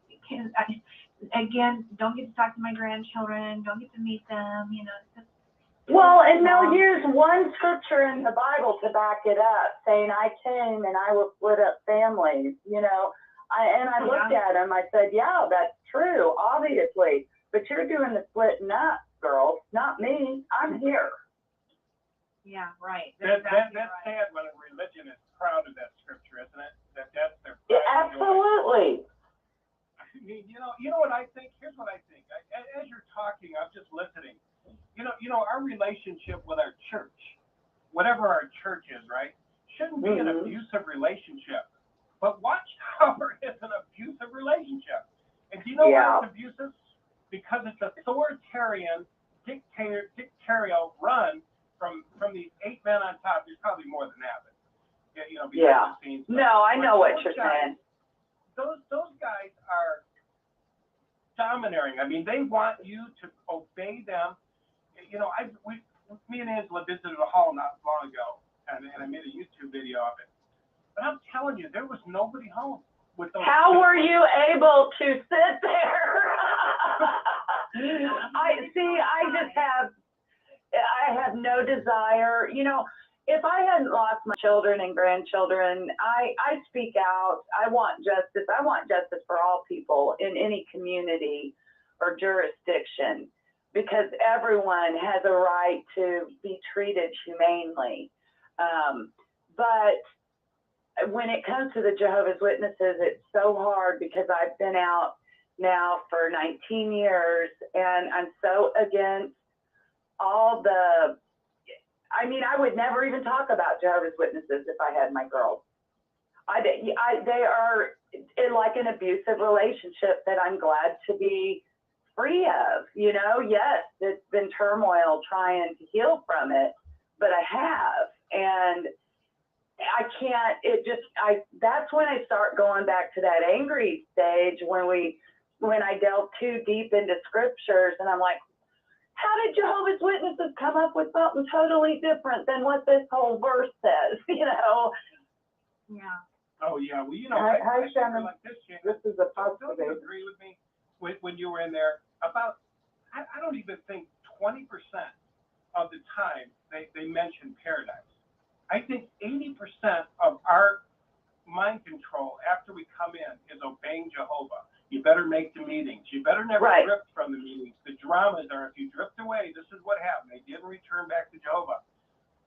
again, don't get to talk to my grandchildren, don't get to meet them, you know. well, and now here's one scripture in the Bible to back it up, saying, "I came and I will split up families," you know. I looked at him, I said, "Yeah, that's true, obviously, but you're doing the splitting up, girls, not me. I'm here." Yeah, right. That's sad when a religion is proud of that scripture, isn't it? That's their pride. Absolutely. I mean, you know what I think? Here's what I think. As you're talking, I'm just listening. You know, our relationship with our church, whatever our church is, right, shouldn't be an abusive relationship. But Watchtower is an abusive relationship. And do you know why it's abusive? Because it's authoritarian, dictatorial run from these 8 men on top. There's probably more than that, but, you know, behind the scenes. No, I know what you're saying. Those guys are domineering. I mean, they want you to obey them. You know, me and Angela visited a hall not long ago, and I made a YouTube video of it. But I'm telling you, there was nobody home with those. How were you able to sit there? I have no desire. You know, if I hadn't lost my children and grandchildren, I speak out. I want justice. I want justice for all people in any community or jurisdiction, because everyone has a right to be treated humanely. but when it comes to the Jehovah's Witnesses, it's so hard because I've been out now for 19 years and I'm so against all the, I mean, I would never even talk about Jehovah's Witnesses if I had my girls. They are like an abusive relationship that I'm glad to be free of. You know, yes, it's been turmoil trying to heal from it, but I have. And I can't, that's when I start going back to that angry stage when I delve too deep into scriptures and I'm like, how did Jehovah's Witnesses come up with something totally different than what this whole verse says, you know? Yeah. Oh, yeah, well, you know, Hi, I Shannon. like this, Shannon. This is a Don't you positive. agree with me when you were in there about, I don't even think 20% of the time they mention paradise. I think 80% of our mind control after we come in is obeying Jehovah. You better make the meetings. You better never Right. drift from the meetings. The dramas are, if you drift away, this is what happened. They didn't return back to Jehovah.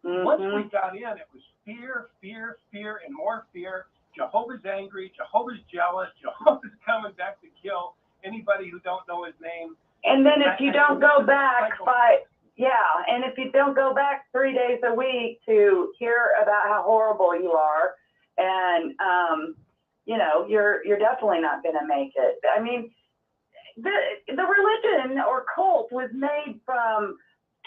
Once we got in, it was fear, fear, fear, and more fear. Jehovah's angry. Jehovah's jealous. Jehovah's coming back to kill anybody who don't know his name. And then if you don't go back and if you don't go back 3 days a week to hear about how horrible you are, and you know, you're definitely not going to make it. I mean, the religion or cult was made from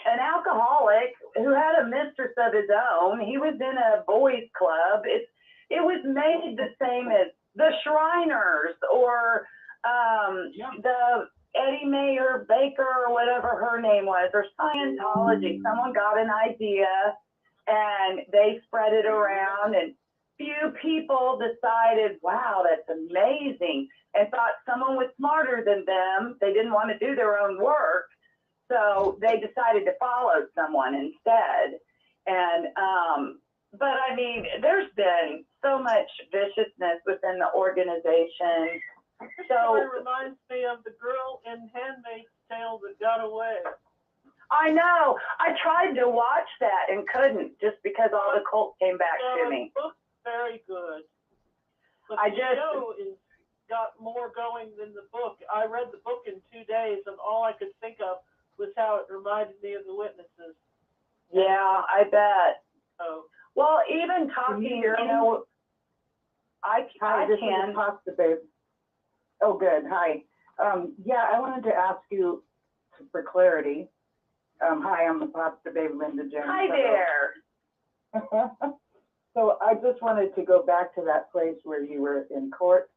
an alcoholic who had a mistress of his own. He was in a boys' club. It was made the same as the Shriners or the Eddie Mayer Baker or whatever her name was, or Scientology. Someone got an idea and they spread it around, and few people decided, wow, that's amazing, and thought someone was smarter than them. They didn't want to do their own work, so they decided to follow someone instead. And but I mean, there's been so much viciousness within the organization. So It reminds me of the girl in Handmaid's Tale that got away. I know. I tried to watch that and couldn't, just because all the cult came back to me. The book's very good. But I the just- show got more going than the book. I read the book in 2 days, and all I could think of was how it reminded me of the Witnesses. Yeah, I bet. So, Well, even talking, Can you hear you me? know, Hi, I this can. is Pasta Babe. Oh, good. Hi. Yeah, I wanted to ask you for clarity. Hi, I'm the Pasta Babe, Linda Jones. Hi there. So I just wanted to go back to that place where you were in court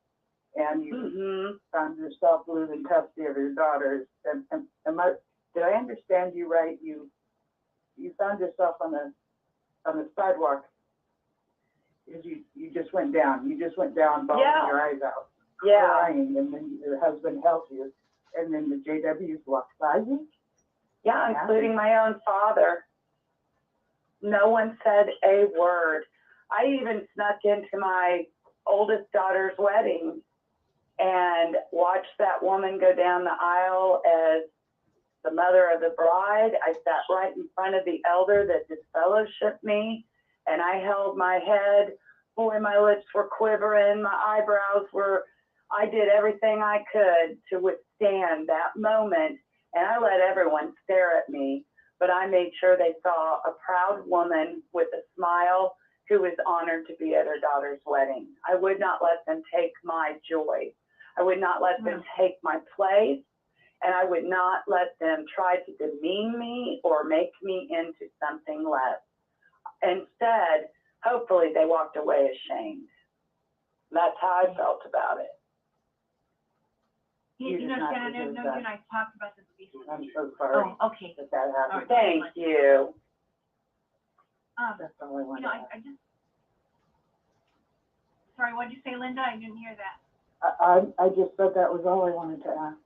and you Mm-hmm. found yourself losing custody of your daughters. Did I understand you right? You found yourself on the sidewalk because you just went down. You just went down, bawling Yeah. your eyes out, Yeah. crying, and then your husband helped you, and then the JWs walked by you. Yeah, including my own father. No one said a word. I even snuck into my oldest daughter's wedding and watched that woman go down the aisle as the mother of the bride. I sat right in front of the elder that disfellowshipped me, and I held my head. Boy, my lips were quivering, my eyebrows were, I did everything I could to withstand that moment, and I let everyone stare at me, but I made sure they saw a proud woman with a smile who was honored to be at her daughter's wedding. I would not let them take my joy. I would not let them take my place, and I would not let them try to demean me or make me into something less. Instead, hopefully they walked away ashamed. That's how I felt about it. You You did know, not Shannon, deserve no, that. you and I talked about this before. I'm so sorry Oh, okay. that happened. All right. Thank you. That's all I You wanted know, to ask. I just, sorry, what did you say, Linda? I didn't hear that. I just said that was all I wanted to ask.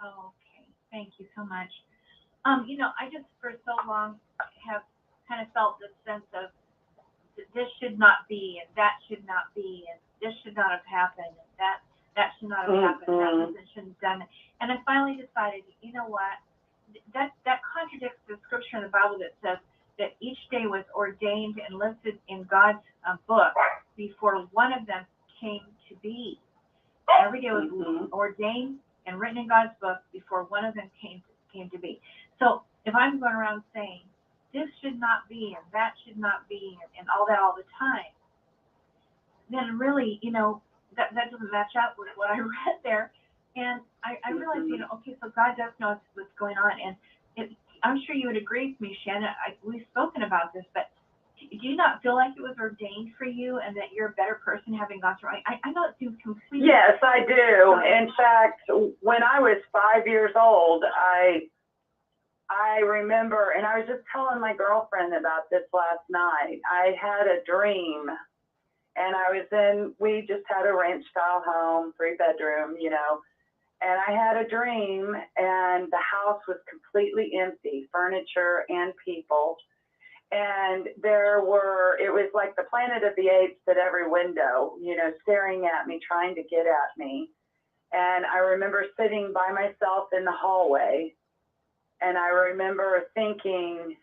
Oh, okay. Thank you so much. You know, I just for so long have kind of felt this sense of this should not be, and that should not be, and this should not have happened, and that should not have happened, that person shouldn't have done it. And I finally decided, you know what? That contradicts the scripture in the Bible that says that each day was ordained and listed in God's book before one of them came to be. Every day was ordained and written in God's book before one of them came to be. So if I'm going around saying this should not be and that should not be and all that all the time, then really, that doesn't match up with what I read there. And I realized, okay, so God does know what's going on. And I'm sure you would agree with me, Shannon. We've spoken about this, but do you not feel like it was ordained for you and that you're a better person having gone through? I know it seems completely. Yes, I do. In fact, when I was 5 years old, I remember, and I was just telling my girlfriend about this last night. I had a dream, and we just had a ranch style home, 3-bedroom, and I had a dream, and the house was completely empty, furniture and people. And it was like the Planet of the Apes at every window, staring at me, trying to get at me. And I remember sitting by myself in the hallway, and I remember thinking,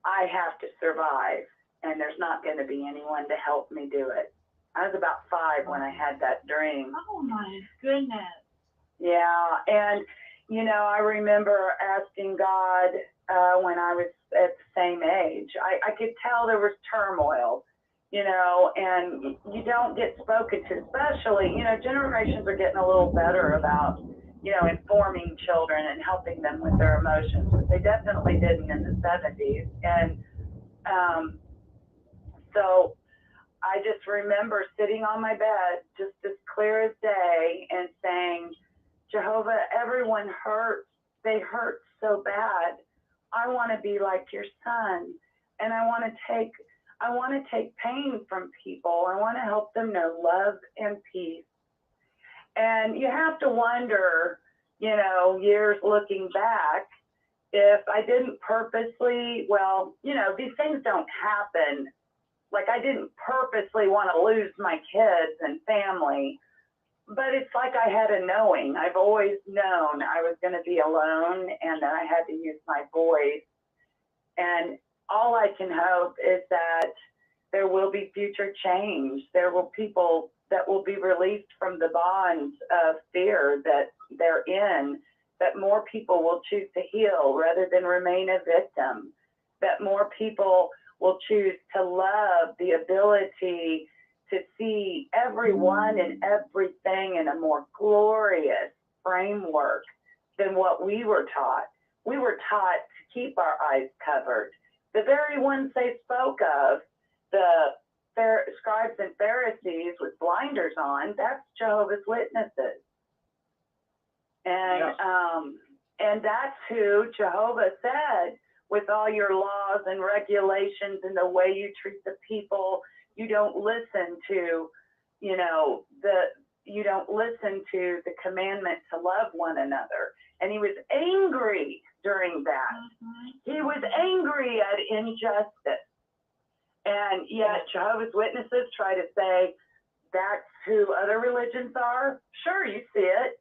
I have to survive, and there's not going to be anyone to help me do it. I was about 5 when I had that dream. Oh my goodness. Yeah, and I remember asking God when I was at the same age. I could tell there was turmoil, and you don't get spoken to, especially, generations are getting a little better about, informing children and helping them with their emotions, but they definitely didn't in the 70s. And so I just remember sitting on my bed, just as clear as day, and saying, Jehovah, everyone hurts. They hurt so bad. I want to be like your son, and I want to take pain from people. I want to help them know love and peace. And you have to wonder, years looking back, if I didn't purposely, these things don't happen. Like, I didn't purposely want to lose my kids and family, but it's like I had a knowing. I've always known I was going to be alone and that I had to use my voice. And all I can hope is that there will be future change. There will people that will be released from the bonds of fear that they're in, that more people will choose to heal rather than remain a victim, that more people will choose to love the ability to see everyone and everything in a more glorious framework than what we were taught. We were taught to keep our eyes covered. The very ones they spoke of, the scribes and Pharisees with blinders on, that's Jehovah's Witnesses. And Yes. And that's who Jehovah said, with all your laws and regulations and the way you treat the people, you don't listen to, you don't listen to the commandment to love one another. And he was angry during that. He was angry at injustice. And yet Jehovah's Witnesses try to say that's who other religions are. Sure, you see it,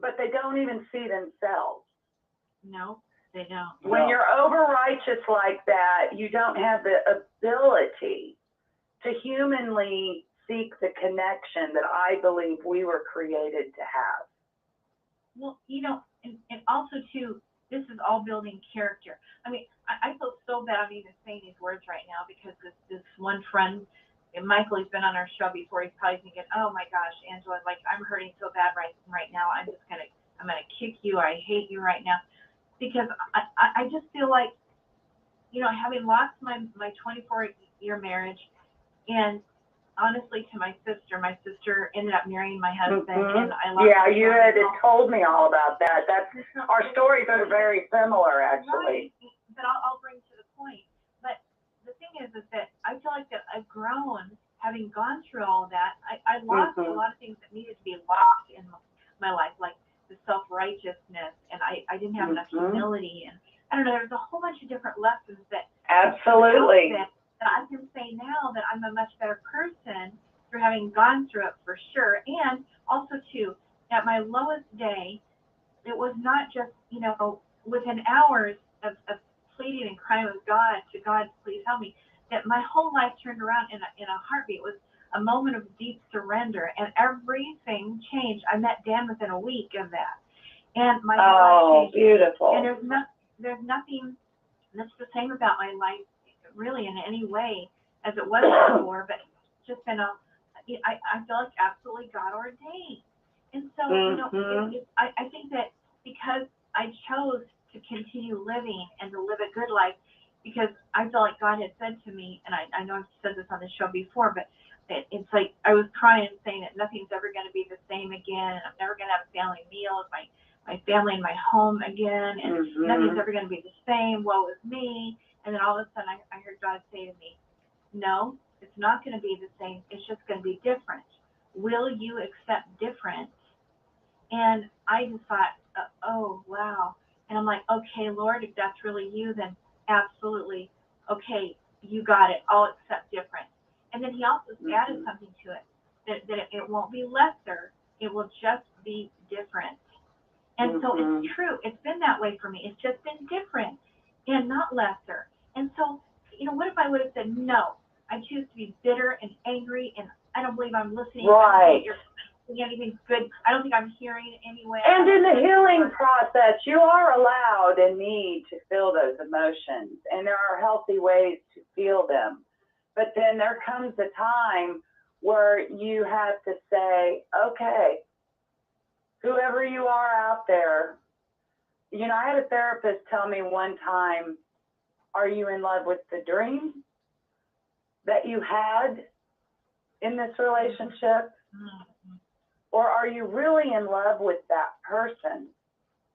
but they don't even see themselves. No, they don't. When you're over righteous like that, you don't have the ability to humanly seek the connection that I believe we were created to have. Well, and also too, this is all building character. I mean, I feel so bad I'm even saying these words right now because this one friend, and Michael, has been on our show before. He's probably thinking, oh my gosh, Angela, like I'm hurting so bad right now. I'm gonna kick you. I hate you right now, because I just feel like, having lost my 24-year marriage, and honestly, to my sister ended up marrying my husband, and I lost. Yeah, you had told me all about that. Our stories are very similar, actually. Right. But I'll bring to the point. But the thing is that I feel like that I've grown, having gone through all of that. I lost a lot of things that needed to be lost in my life, like the self-righteousness, and I didn't have enough humility, and I don't know. There's a whole bunch of different lessons that Absolutely. that I can say now that I'm a much better person through having gone through it, for sure. And also too, at my lowest day, it was not just, within hours of pleading and crying with God to God, please help me, that my whole life turned around in a heartbeat. It was a moment of deep surrender, and everything changed. I met Dan within a week of that, and my whole life changed. Beautiful. And there's nothing that's the same about my life, really, in any way as it was before. But it's just been I feel like absolutely God ordained. And so, I think that because I chose to continue living and to live a good life, because I felt like God had said to me, and I know I've said this on the show before, but it's like I was crying and saying that nothing's ever going to be the same again. I'm never going to have a family meal with my family in my home again, and nothing's ever going to be the same. Woe is me. And then all of a sudden I heard God say to me, no, it's not going to be the same. It's just going to be different. Will you accept different? And I just thought, oh, wow. And I'm like, okay, Lord, if that's really you, then absolutely. Okay, you got it. I'll accept different. And then he also added something to it, that it won't be lesser. It will just be different. And so it's true. It's been that way for me. It's just been different and not lesser. And so, what if I would have said, no, I choose to be bitter and angry, and I don't believe I'm listening. Right. Anything good. I don't think I'm hearing anyway. And in the healing process, you are allowed and need to feel those emotions, and there are healthy ways to feel them. But then there comes a time where you have to say, okay, whoever you are out there, I had a therapist tell me one time, are you in love with the dream that you had in this relationship? Or are you really in love with that person?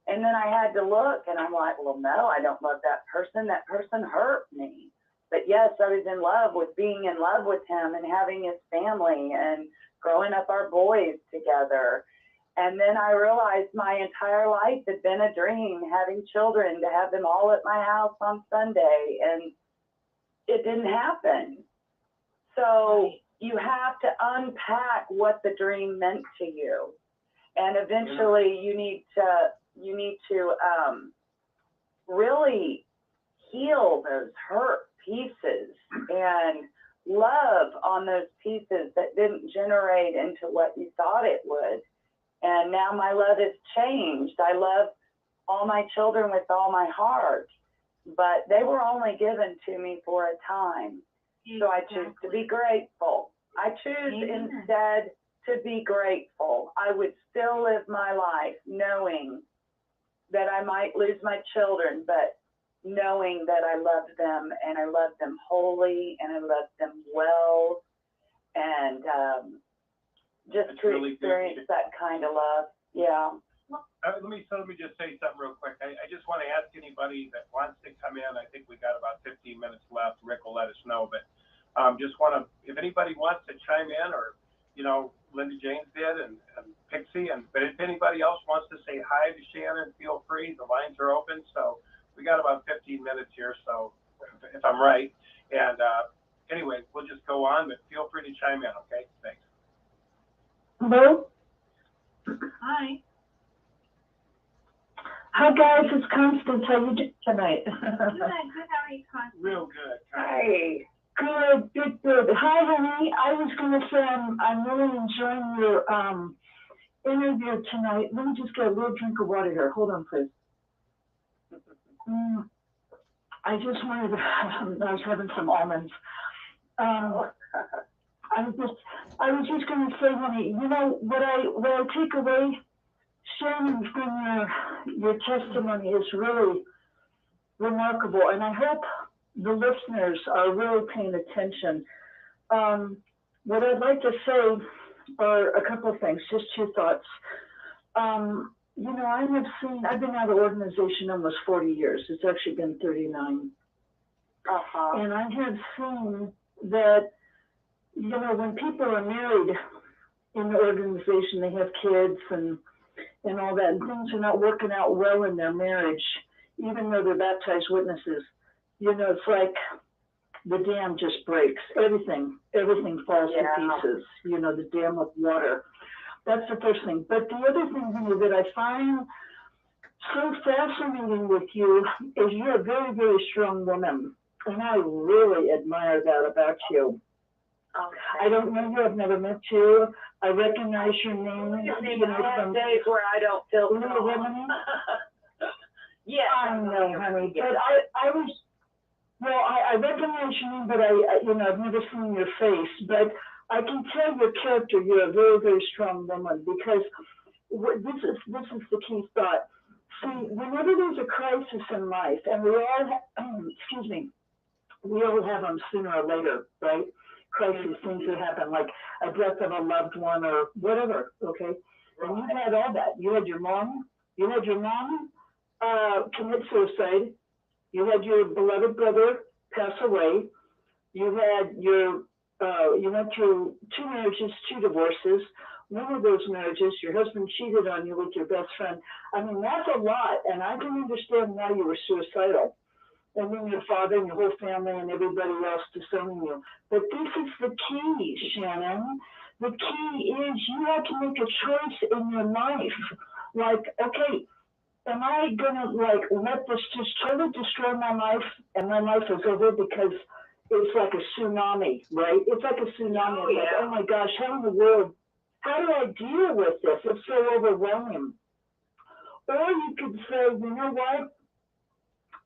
And then I had to look, and I'm like, well, no, I don't love that person. That person hurt me. But yes, I was in love with being in love with him and having his family and growing up our boys together. And then I realized my entire life had been a dream, having children, to have them all at my house on Sunday. And it didn't happen. So you have to unpack what the dream meant to you, and eventually you need to really heal those hurt pieces and love on those pieces that didn't generate into what you thought it would. And now my love has changed. I love all my children with all my heart, but they were only given to me for a time. So I choose to be grateful. I choose instead to be grateful. I would still live my life knowing that I might lose my children, but knowing that I love them, and I love them wholly, and I love them well, and just That's to really experience that kind of love. Yeah. Let me just say something real quick. I just want to ask anybody that wants to come in. I think we got about 15 minutes left. Rick will let us know, but just want to, if anybody wants to chime in, or Linda James did, and Pixie, but if anybody else wants to say hi to Shannon, feel free. The lines are open. So we got about 15 minutes here. So if I'm right, and anyway, we'll just go on. But feel free to chime in. Okay, thanks. Hello. Hi. Hi guys, it's Constance. How you doing tonight? Good. How are you, Constance? Real good. Hi. Good. Hi, honey. I was going to say I'm really enjoying your interview tonight. Let me just get a little drink of water here. Hold on, please. I just wanted I was having some almonds. I was just going to say, honey, what I take away, Shannon, from your testimony is really remarkable, and I hope the listeners are really paying attention. What I'd like to say are a couple of things, just two thoughts. I've been out of organization almost 40 years. It's actually been 39. And I have seen that, when people are married in the organization, they have kids and all that, and things are not working out well in their marriage, even though they're baptized witnesses. It's like the dam just breaks. Everything falls to pieces, the dam of water. That's the first thing. But the other thing that I find so fascinating with you is you're a very, very strong woman. And I really admire that about you. I don't know you, I've never met you. I recognize your name. You know, I have from days where I don't feel Leah strong. Remini. Yeah. I know, honey, but I was, well, I recognize your name, but you know, I've never seen your face, but I can tell your character, you're a very, very strong woman, because this is the key thought. See, whenever there's a crisis in life, and we all, excuse me, we all have them sooner or later, right? Crises, things that happen, like a death of a loved one or whatever, okay? And you had all that. You had your mom commit suicide. You had your beloved brother pass away. You had you went through 2 marriages, 2 divorces. One of those marriages, your husband cheated on you with your best friend. I mean, that's a lot, and I can understand why you were suicidal. And then your father and your whole family and everybody else disowning you. But this is the key, Shannon. The key is you have to make a choice in your life. Like, okay, am I gonna like let this just totally destroy my life and my life is over because it's like a tsunami, right? It's like a tsunami. Oh, It's like, oh my gosh, how in the world, how do I deal with this? It's so overwhelming. Or you could say, you know what?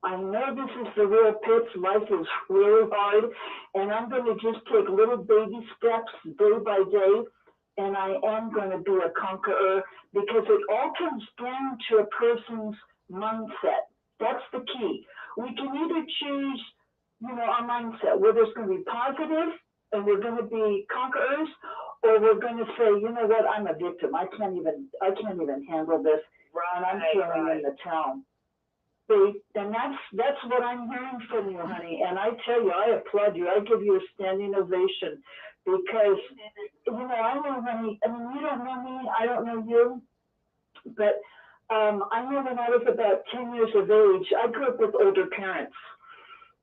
I know this is the real pits. Life is really hard, and I'm going to just take little baby steps day by day, and I am going to be a conqueror, because it all comes down to a person's mindset. That's the key. We can either choose, you know, our mindset, whether it's going to be positive and we're going to be conquerors, or we're going to say, you know what, I'm a victim. I can't even handle this, and I'm throwing in the towel. And that's what I'm hearing from you, honey. And I tell you, I applaud you. I give you a standing ovation, because, you know, I know, honey, I mean, you don't know me, I don't know you, but I know when I was about 10 years of age, I grew up with older parents.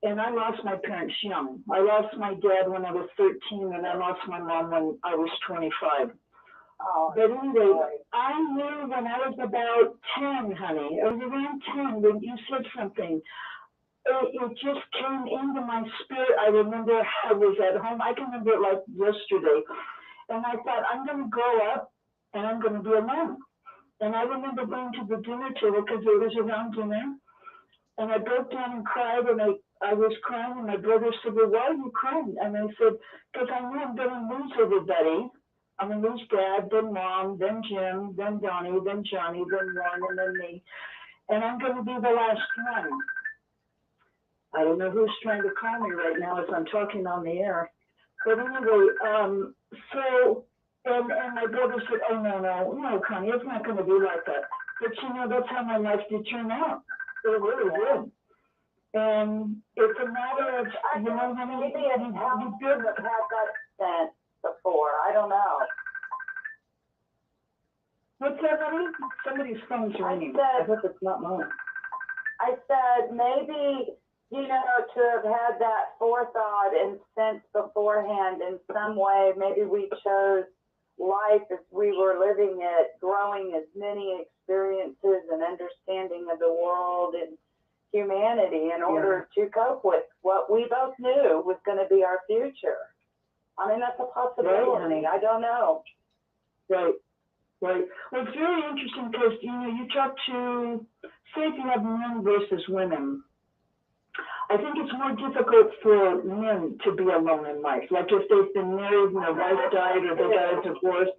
And I lost my parents young. I lost my dad when I was 13, and I lost my mom when I was 25. But anyway, I knew when I was about 10, honey, I was around 10 when you said something. It just came into my spirit. I remember I was at home. I can remember it like yesterday. And I thought, I'm going to grow up and I'm going to be alone. And I remember going to the dinner table because it was around dinner. And I broke down and cried, and I was crying, and my brother said, well, why are you crying? And I said, because I knew I'm going to lose everybody. I'm going to lose Dad, then Mom, then Jim, then Donnie, then Johnny, then Warren, and then me. And I'm going to be the last one. I don't know who's trying to call me right now as I'm talking on the air. But anyway, so, and my brother said, oh, no, Connie, it's not going to be like that. But, you know, that's how my life did turn out. It really did. And it's a matter of, you know, honey, Maybe it helps to have had that sense before. I don't know. What's that, honey? Somebody's phone's ringing. I hope it's not mine. I said maybe, you know, to have had that forethought and sense beforehand in some way. Maybe we chose life as we were living it, growing as many experiences and understanding of the world and humanity in order to cope with what we both knew was going to be our future. I mean, that's a possibility. Right. I don't know. Right. Well, it's very interesting because, you know, you talk to, say if you have men versus women, I think it's more difficult for men to be alone in life. Like if they've been married and their wife died or they got a divorce,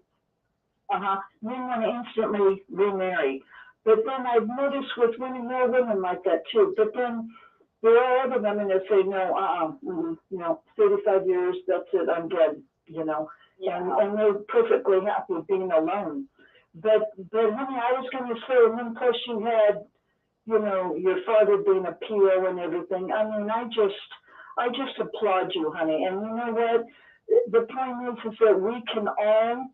men want to instantly remarry. But then I've noticed with women, there are women like that too. But then there are other women that say, no, you know, 35 years, that's it, I'm dead, you know. Yeah. And they're perfectly happy being alone. But honey, I was going to say, and then plus you had, you know, your father being a PO and everything. I mean, I just applaud you, honey. And you know what? The point is that we can all,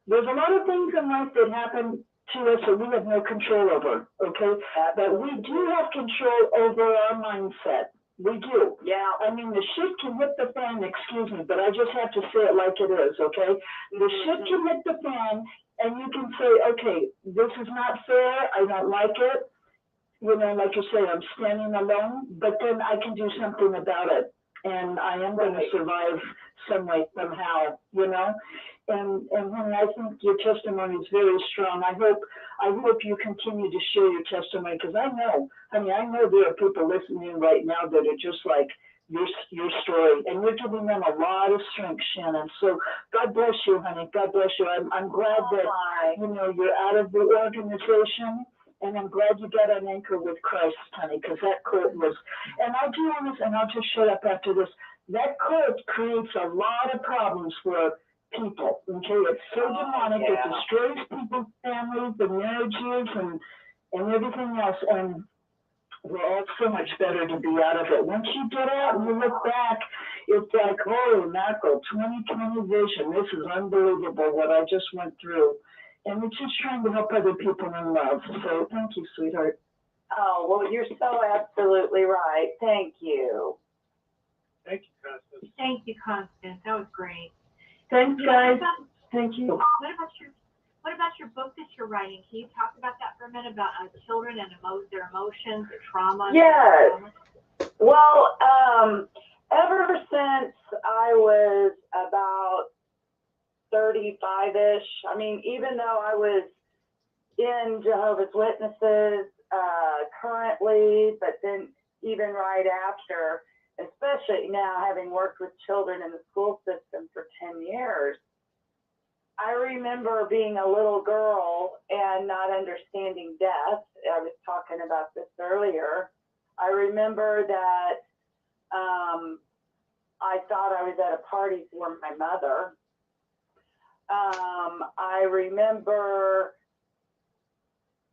there's a lot of things in life that happen to us that we have no control over, okay? But we do have control over our mindset. We do. Yeah. I mean, the shit can hit the fan, excuse me, but I just have to say it like it is, okay? The shit can hit the fan, and you can say, okay, this is not fair, I don't like it, you know, like you say, I'm standing alone, but then I can do something about it. And I am going to survive some way, somehow, you know? And honey, I think your testimony is very strong. I hope you continue to share your testimony, because I know, honey, I know there are people listening right now that are just like your story, and you're giving them a lot of strength, Shannon. So God bless you, honey. God bless you. I'm glad that, you know, you're out of the organization. And I'm glad you got an anchor with Christ, honey, because that cult was, and I'll be honest, and I'll just shut up after this, that cult creates a lot of problems for people, okay? It's so demonic, it destroys people's families and marriages and everything else, and we're all so much better to be out of it. Once you get out and you look back, it's like, holy mackerel, 2020 vision, this is unbelievable what I just went through. And we're just trying to help other people in love. So thank you, sweetheart. Oh, well, you're so absolutely right. Thank you. Thank you, Constance. Thank you, Constance. That was great. Thanks, guys. Thank you. What about your book that you're writing? Can you talk about that for a minute, about children and their emotions, their trauma? Yes. Well, ever since I was about 35-ish, I mean, even though I was in Jehovah's Witnesses currently, but then even right after, especially now having worked with children in the school system for 10 years, I remember being a little girl and not understanding death. I was talking about this earlier. I remember that I thought I was at a party for my mother. I remember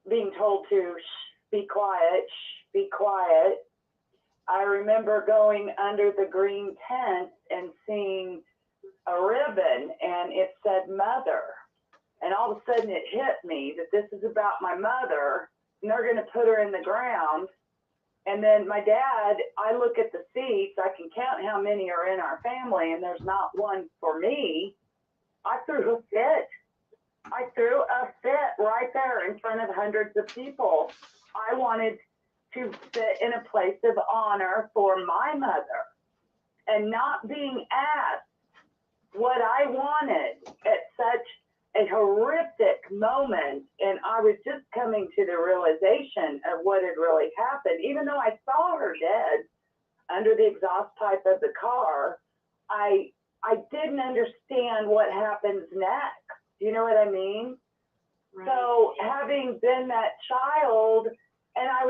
being told to be quiet, be quiet. I remember going under the green tent and seeing a ribbon and it said mother. And all of a sudden it hit me that this is about my mother and they're going to put her in the ground. And then my dad, I look at the seats, I can count how many are in our family and there's not one for me. I threw a fit. I threw a fit right there in front of hundreds of people. I wanted to sit in a place of honor for my mother and not being asked what I wanted at such a horrific moment. And I was just coming to the realization of what had really happened. Even though I saw her dead under the exhaust pipe of the car, I didn't understand what happens next. Do you know what I mean? Right. So having been that child, and I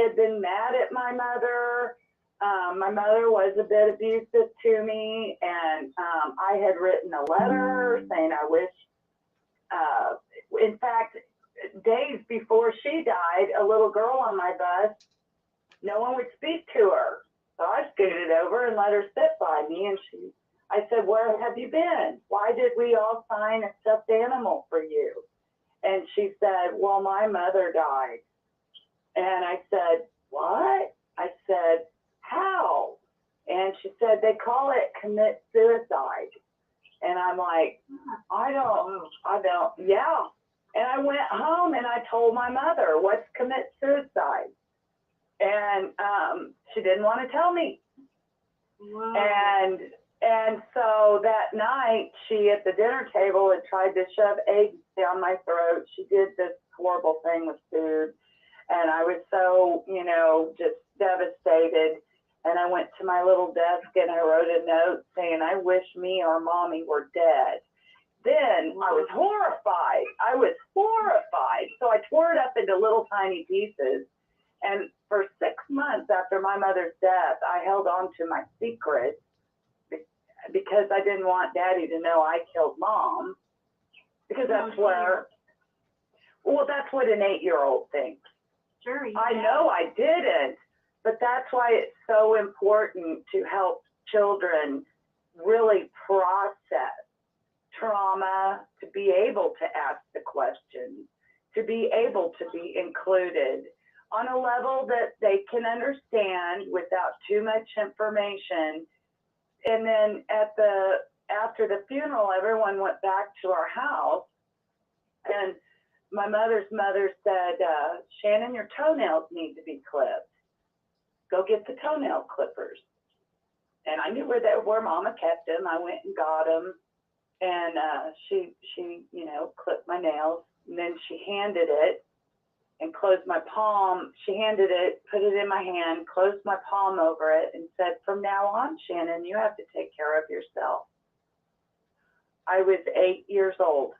had been mad at my mother. My mother was a bit abusive to me, and I had written a letter saying I wish, in fact, days before she died, a little girl on my bus, no one would speak to her. So I scooted over and let her sit by me, and I said, where have you been? Why did we all sign a stuffed animal for you? And she said, well, my mother died. And I said, what? I said, how? And she said, they call it commit suicide. And I'm like, I don't, yeah. And I went home and I told my mother, what's commit suicide? And she didn't want to tell me. Wow. And so that night, she at the dinner table had tried to shove eggs down my throat. She did this horrible thing with food. And I was so, just devastated. And I went to my little desk and I wrote a note saying, I wish me or mommy were dead. Then I was horrified. So I tore it up into little tiny pieces. And for 6 months after my mother's death, I held on to my secret because I didn't want Daddy to know I killed Mom. Because that's that's what an 8-year-old thinks. Sure. I know I didn't, but that's why it's so important to help children really process trauma, to be able to ask the questions, to be able to be included on a level that they can understand without too much information. And then after the funeral, everyone went back to our house, and my mother's mother said, Shannon, your toenails need to be clipped. Go get the toenail clippers. And I knew where Mama kept them. I went and got them. And she, you know, clipped my nails. And then she handed it and closed my palm. She handed it, put it in my hand, closed my palm over it, and said, from now on, Shannon, you have to take care of yourself. I was 8 years old.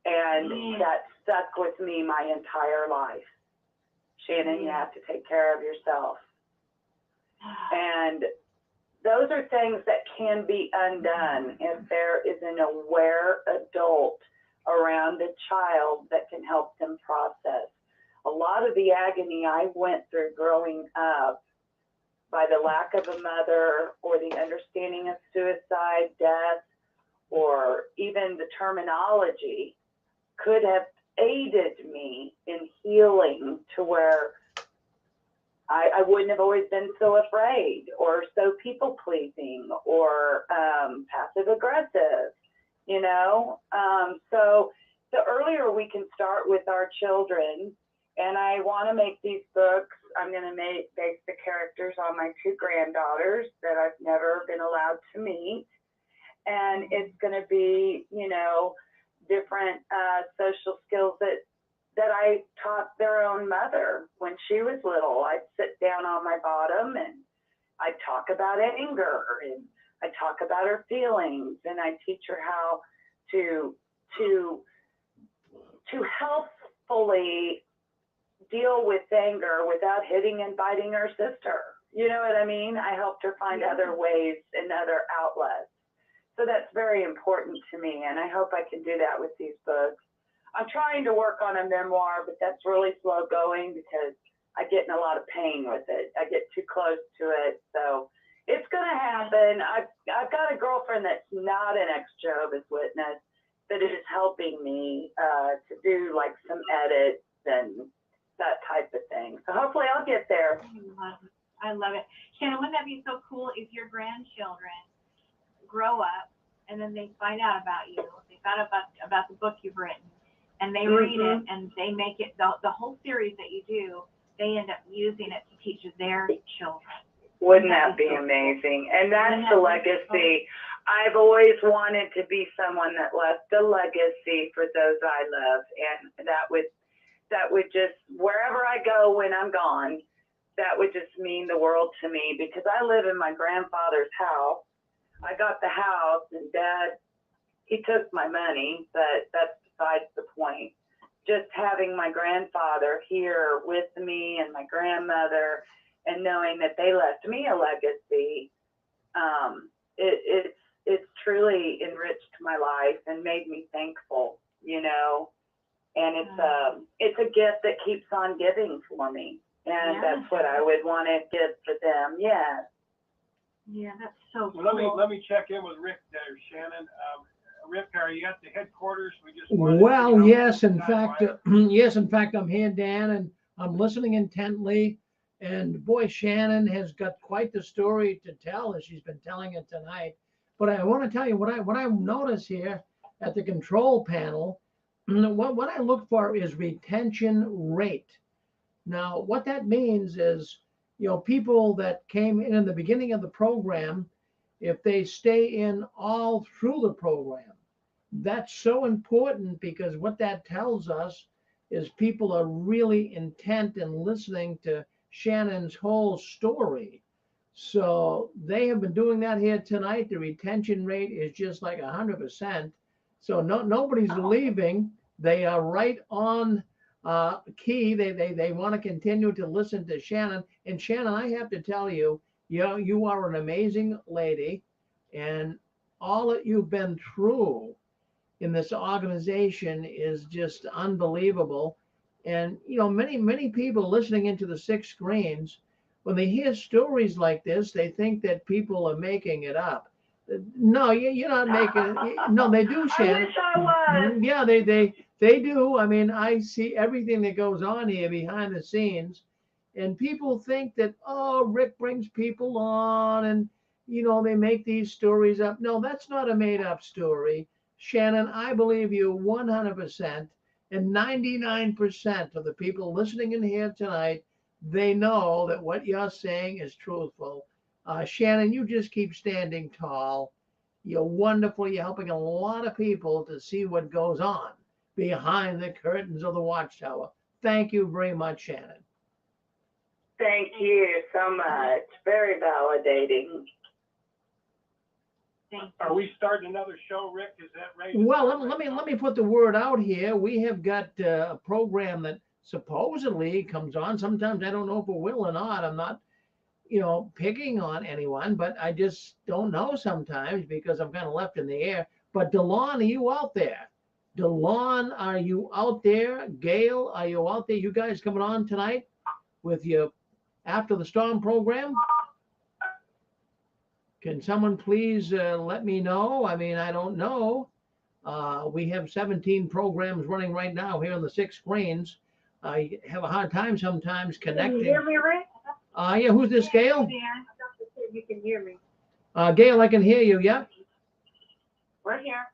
And that stuck with me my entire life. Shannon, you have to take care of yourself. And those are things that can be undone if there is an aware adult around a child that can help them process. A lot of the agony I went through growing up by the lack of a mother or the understanding of suicide, death, or even the terminology could have aided me in healing to where I wouldn't have always been so afraid or so people pleasing or passive aggressive, you know? So the earlier we can start with our children, and I want to make these books, I'm going to base the characters on my 2 granddaughters that I've never been allowed to meet. And it's going to be, you know, different social skills that I taught their own mother when she was little. I'd sit down on my bottom and I'd talk about anger and I'd talk about her feelings, and I'd teach her how to helpfully deal with anger without hitting and biting her sister. You know what I mean? I helped her find other ways and other outlets. So that's very important to me, and I hope I can do that with these books. I'm trying to work on a memoir, but that's really slow going because I get in a lot of pain with it. I get too close to it, so it's going to happen. I've got a girlfriend that's not an ex-Jehovah's Witness that is helping me to do like some edits and that type of thing. So hopefully I'll get there. I love it. Shannon, wouldn't that be so cool if your grandchildren grow up and then they find out about you, they found out about the book you've written, and they read it and they make it, the whole series that you do, they end up using it to teach their children. Wouldn't that be amazing? And that's the legacy. I've always wanted to be someone that left a legacy for those I love, and that would just, wherever I go when I'm gone, that would just mean the world to me, because I live in my grandfather's house. I got the house, and Dad, he took my money, but that's besides the point. Just having my grandfather here with me and my grandmother, and knowing that they left me a legacy, it's truly enriched my life and made me thankful, you know. And it's a gift that keeps on giving for me, and that's what I would want to give for them. Yeah. Yeah, that's so cool. Well, let me check in with Rick there, Shannon. Rick, are you at the headquarters? Well, yes, in fact, I'm here, Dan, and I'm listening intently. And boy, Shannon has got quite the story to tell, as she's been telling it tonight. But I want to tell you what I notice here at the control panel. What I look for is retention rate. Now, what that means is, you know, people that came in the beginning of the program, if they stay in all through the program, that's so important, because what that tells us is people are really intent in listening to Shannon's whole story. So they have been doing that here tonight. The retention rate is just like 100%. So nobody's leaving. They are right on key. They want to continue to listen to Shannon. And Shannon, I have to tell you, you are an amazing lady, and all that you've been through in this organization is just unbelievable. And many people listening into the 6 screens, when they hear stories like this, they think that people are making it up. No, you're not making it. No, they do, Shannon. I wish I was. Yeah, they do. I mean, I see everything that goes on here behind the scenes, and people think that, oh, Rick brings people on and, they make these stories up. No, that's not a made up story. Shannon, I believe you 100%, and 99% of the people listening in here tonight, they know that what you're saying is truthful. Shannon, you just keep standing tall. You're wonderful. You're helping a lot of people to see what goes on behind the curtains of the Watchtower. Thank you very much, Shannon. Thank you so much. Very validating. Thank you. Are we starting another show, Rick? Is that right? Well, let me put the word out here. We have got a program that supposedly comes on. Sometimes I don't know if it will or not. I'm not, picking on anyone, but I just don't know sometimes because I'm kind of left in the air. But DeLon, are you out there? DeLon, are you out there? Gail, are you out there? You guys coming on tonight with your After the Storm program? Can someone please let me know? I mean, I don't know. We have 17 programs running right now here on the 6 screens. I have a hard time sometimes connecting. Can you hear me, Rick? Yeah, who's this, Gail? You can hear me. Gail, I can hear you. Yeah. We're here.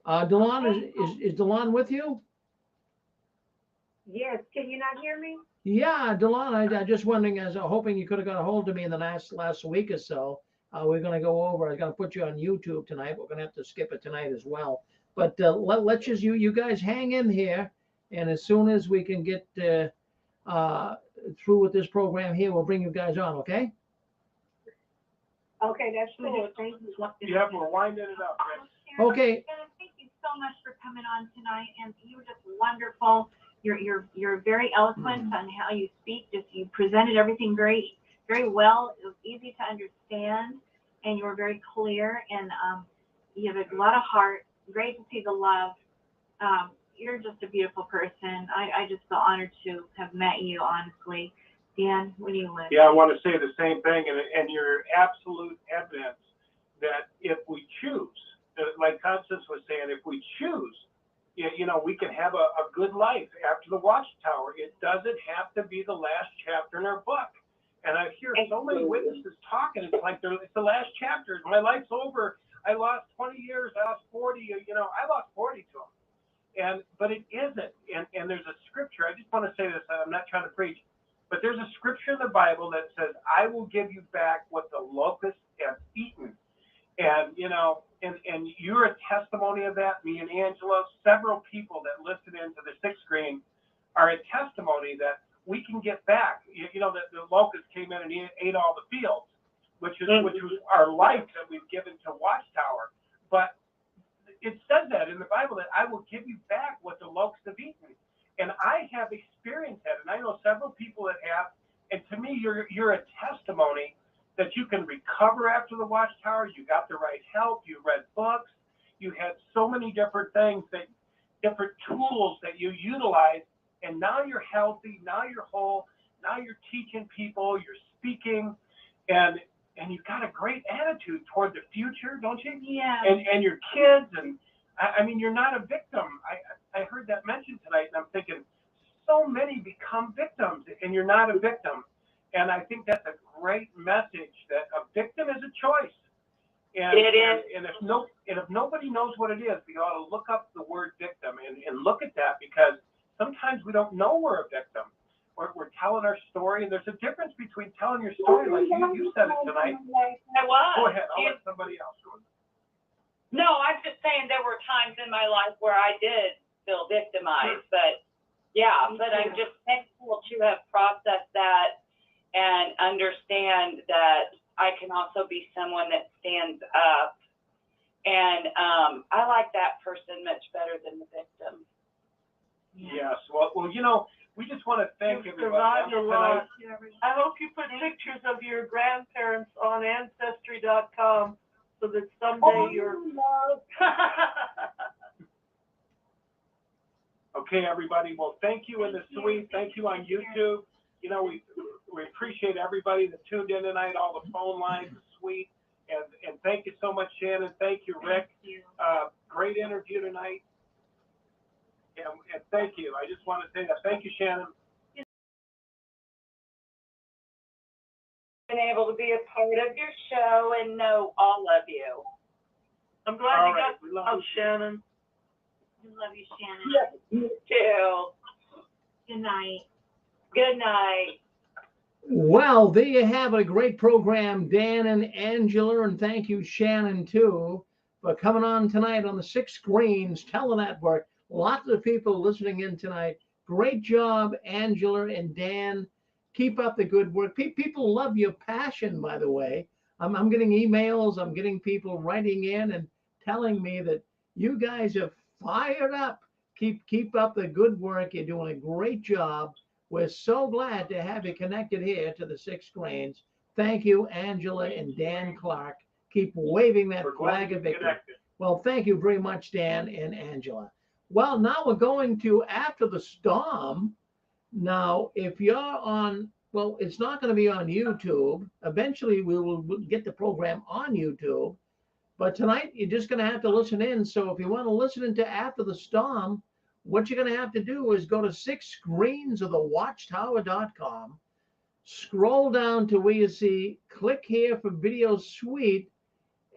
DeLon, is DeLon with you? Yes. Can you not hear me? Yeah, DeLon, I just wondering, as hoping you could have got a hold of me in the last week or so. We're going to go over. I'm going to put you on YouTube tonight. We're going to have to skip it tonight as well. But let's just you guys hang in here, and as soon as we can get through with this program here, we'll bring you guys on. Okay? Okay, that's cool. Thank you. Yeah, we're winding it up, Rick. Okay. Thank you so much for coming on tonight, and you were just wonderful. You're very eloquent on how you speak. You presented everything very well. It was easy to understand, and you were very clear, and you have a lot of heart. Great to see the love. You're just a beautiful person. I just feel honored to have met you, honestly. Dan, what do you want? Yeah, I want to say the same thing, and your absolute evidence that if we choose, like Constance was saying, if we choose, we can have a good life after the Watchtower. It doesn't have to be the last chapter in our book. And I hear so many witnesses talking. It's like it's the last chapter. My life's over. I lost 20 years. I lost 40. I lost 40 to them. But it isn't. And there's a scripture. I just want to say this. I'm not trying to preach. But there's a scripture in the Bible that says, I will give you back what the locusts have eaten. And, and you're a testimony of that. Me and Angela, several people that listened into the 6 screen are a testimony that we can get back. That the locusts came in and ate all the fields, which was our life that we've given to Watchtower. But it says that in the Bible that I will give you back what the locusts have eaten. And I have experienced that, and I know several people that have. And to me, you're a testimony that you can recover after the Watchtower. You got the right help. You read books. You had so many different things, different tools that you utilize. And now you're healthy. Now you're whole. Now you're teaching people. You're speaking, and you've got a great attitude toward the future, don't you? Yeah. And your kids, and I mean, you're not a victim. I heard that mentioned tonight, and I'm thinking, so many become victims, and you're not a victim. And I think that's a great message, that a victim is a choice. And, It is. And if nobody knows what it is, we ought to look up the word victim and look at that, because sometimes we don't know we're a victim. We're telling our story, and there's a difference between telling your story, like you said it tonight. I was. Go ahead, I'll let somebody else go. No, I'm just saying there were times in my life where I did feel victimized, but I'm just thankful to have processed that and understand that I can also be someone that stands up. And I like that person much better than the victim. Yes, well, we just want to thank everybody. Survived a lot. I hope you put pictures of your grandparents on Ancestry.com so that someday you're. Okay, everybody. Well, thank you in the suite. Thank you on YouTube. We appreciate everybody that tuned in tonight, all the phone lines, the suite. And thank you so much, Shannon. Thank you, Rick. Great interview tonight. And thank you. I just want to say that. Thank you, Shannon. Been able to be a part of your show and know all of you. I'm glad All you right, got we love out, you. Shannon. We love you, Shannon. You too. Good night. Good night. Well, there you have it. A great program, Dan and Angela, and thank you, Shannon, too, for coming on tonight on the Six Screens Telenetwork. Lots of people listening in tonight. Great job, Angela and Dan. Keep up the good work. People love your passion, by the way. I'm getting emails. I'm getting people writing in and telling me that you guys are fired up. Keep up the good work. You're doing a great job. We're so glad to have you connected here to the Six Screens. Thank you, Angela and Dan Clark. Keep waving that We're glad flag to of be victory. connected. Well, thank you very much, Dan and Angela. Well, now we're going to After the Storm. Now, if you're on, well, it's not going to be on YouTube. Eventually, we will get the program on YouTube. But tonight, you're just going to have to listen in. So if you want to listen into After the Storm, what you're going to have to do is go to sixscreensofthewatchtower.com, scroll down to where you see, click here for Video Suite,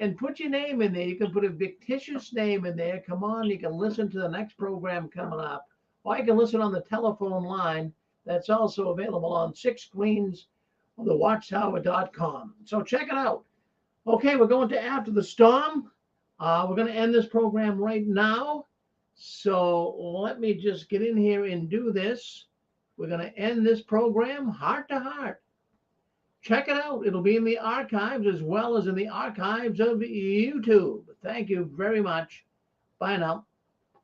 and put your name in there. You can put a fictitious name in there. Come on, you can listen to the next program coming up. Or you can listen on the telephone line. That's also available on sixscreensofthewatchtower.com. So check it out. Okay, we're going to After the Storm. We're going to end this program right now. So let me just get in here and do this. We're going to end this program heart to heart. Check it out. It'll be in the archives as well as in the archives of YouTube. Thank you very much. Bye now.